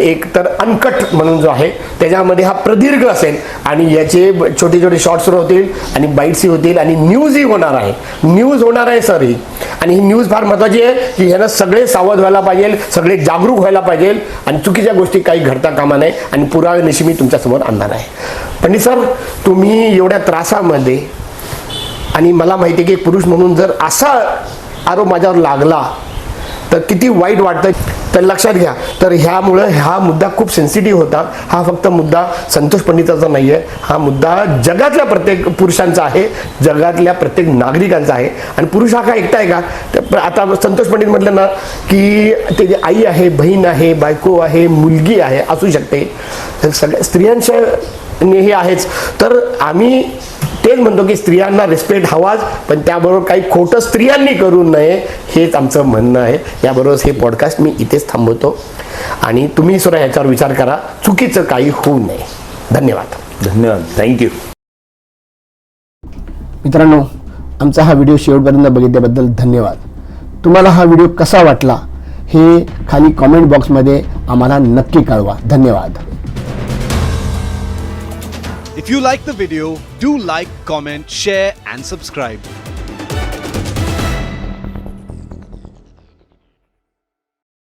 एक तर अनकट म्हणून जो आहे त्याच्यामध्ये हा प्रदीर्घ असेल आणि याचे छोटे छोटे शॉर्ट्स होतील आणि बाईट्सही होतील आणि न्यूजही होणार आहे. न्यूज होणार आहे सर ही, आणि ही न्यूज फार महत्त्वाची आहे की ह्यानं सगळे सावध व्हायला पाहिजे, सगळे जागरूक व्हायला पाहिजे आणि चुकीच्या गोष्टी काही घडता कामा नये. आणि पुराव्यानिशी मी तुमच्यासमोर आणणार आहे. पंडित सर, तुम्ही एवढ्या त्रासामध्ये, आणि मला माहिती आहे की एक पुरुष म्हणून जर असा आरोप माझ्यावर लागला तर किती वाईट वाटतं, तर लक्षात घ्या. तर ह्यामुळं हा मुद्दा खूप सेन्सिटिव्ह होता. हा फक्त मुद्दा संतोष पंडिताचा नाही आहे, हा मुद्दा जगातल्या प्रत्येक पुरुषांचा आहे, जगातल्या प्रत्येक नागरिकांचा आहे. आणि पुरुष हा काय एकटा आहे का? तर आता संतोष पंडित म्हटलं ना की त्याची आई आहे, बहीण आहे, बायको आहे, मुलगी आहे, असू शकते. तर सगळ्या स्त्रियांच्या हे आहेच. तर आम्ही तेच म्हणतो की स्त्रियांना रिस्पेक्ट हवाच, पण त्याबरोबर काही खोटं स्त्रियांनी करू नये, हेच आमचं म्हणणं आहे. याबरोबर हे पॉडकास्ट मी इथेच थांबवतो आणि तुम्ही सुद्धा ह्याच्यावर विचार करा, चुकीचं काही होऊ नये. धन्यवाद. धन्यवाद, थँक्यू. मित्रांनो, आमचा हा व्हिडिओ शेवटपर्यंत बघितल्याबद्दल धन्यवाद. तुम्हाला हा व्हिडिओ कसा वाटला हे खाली कॉमेंट बॉक्समध्ये आम्हाला नक्की कळवा. धन्यवाद. If you like the video, do like, comment, share and subscribe.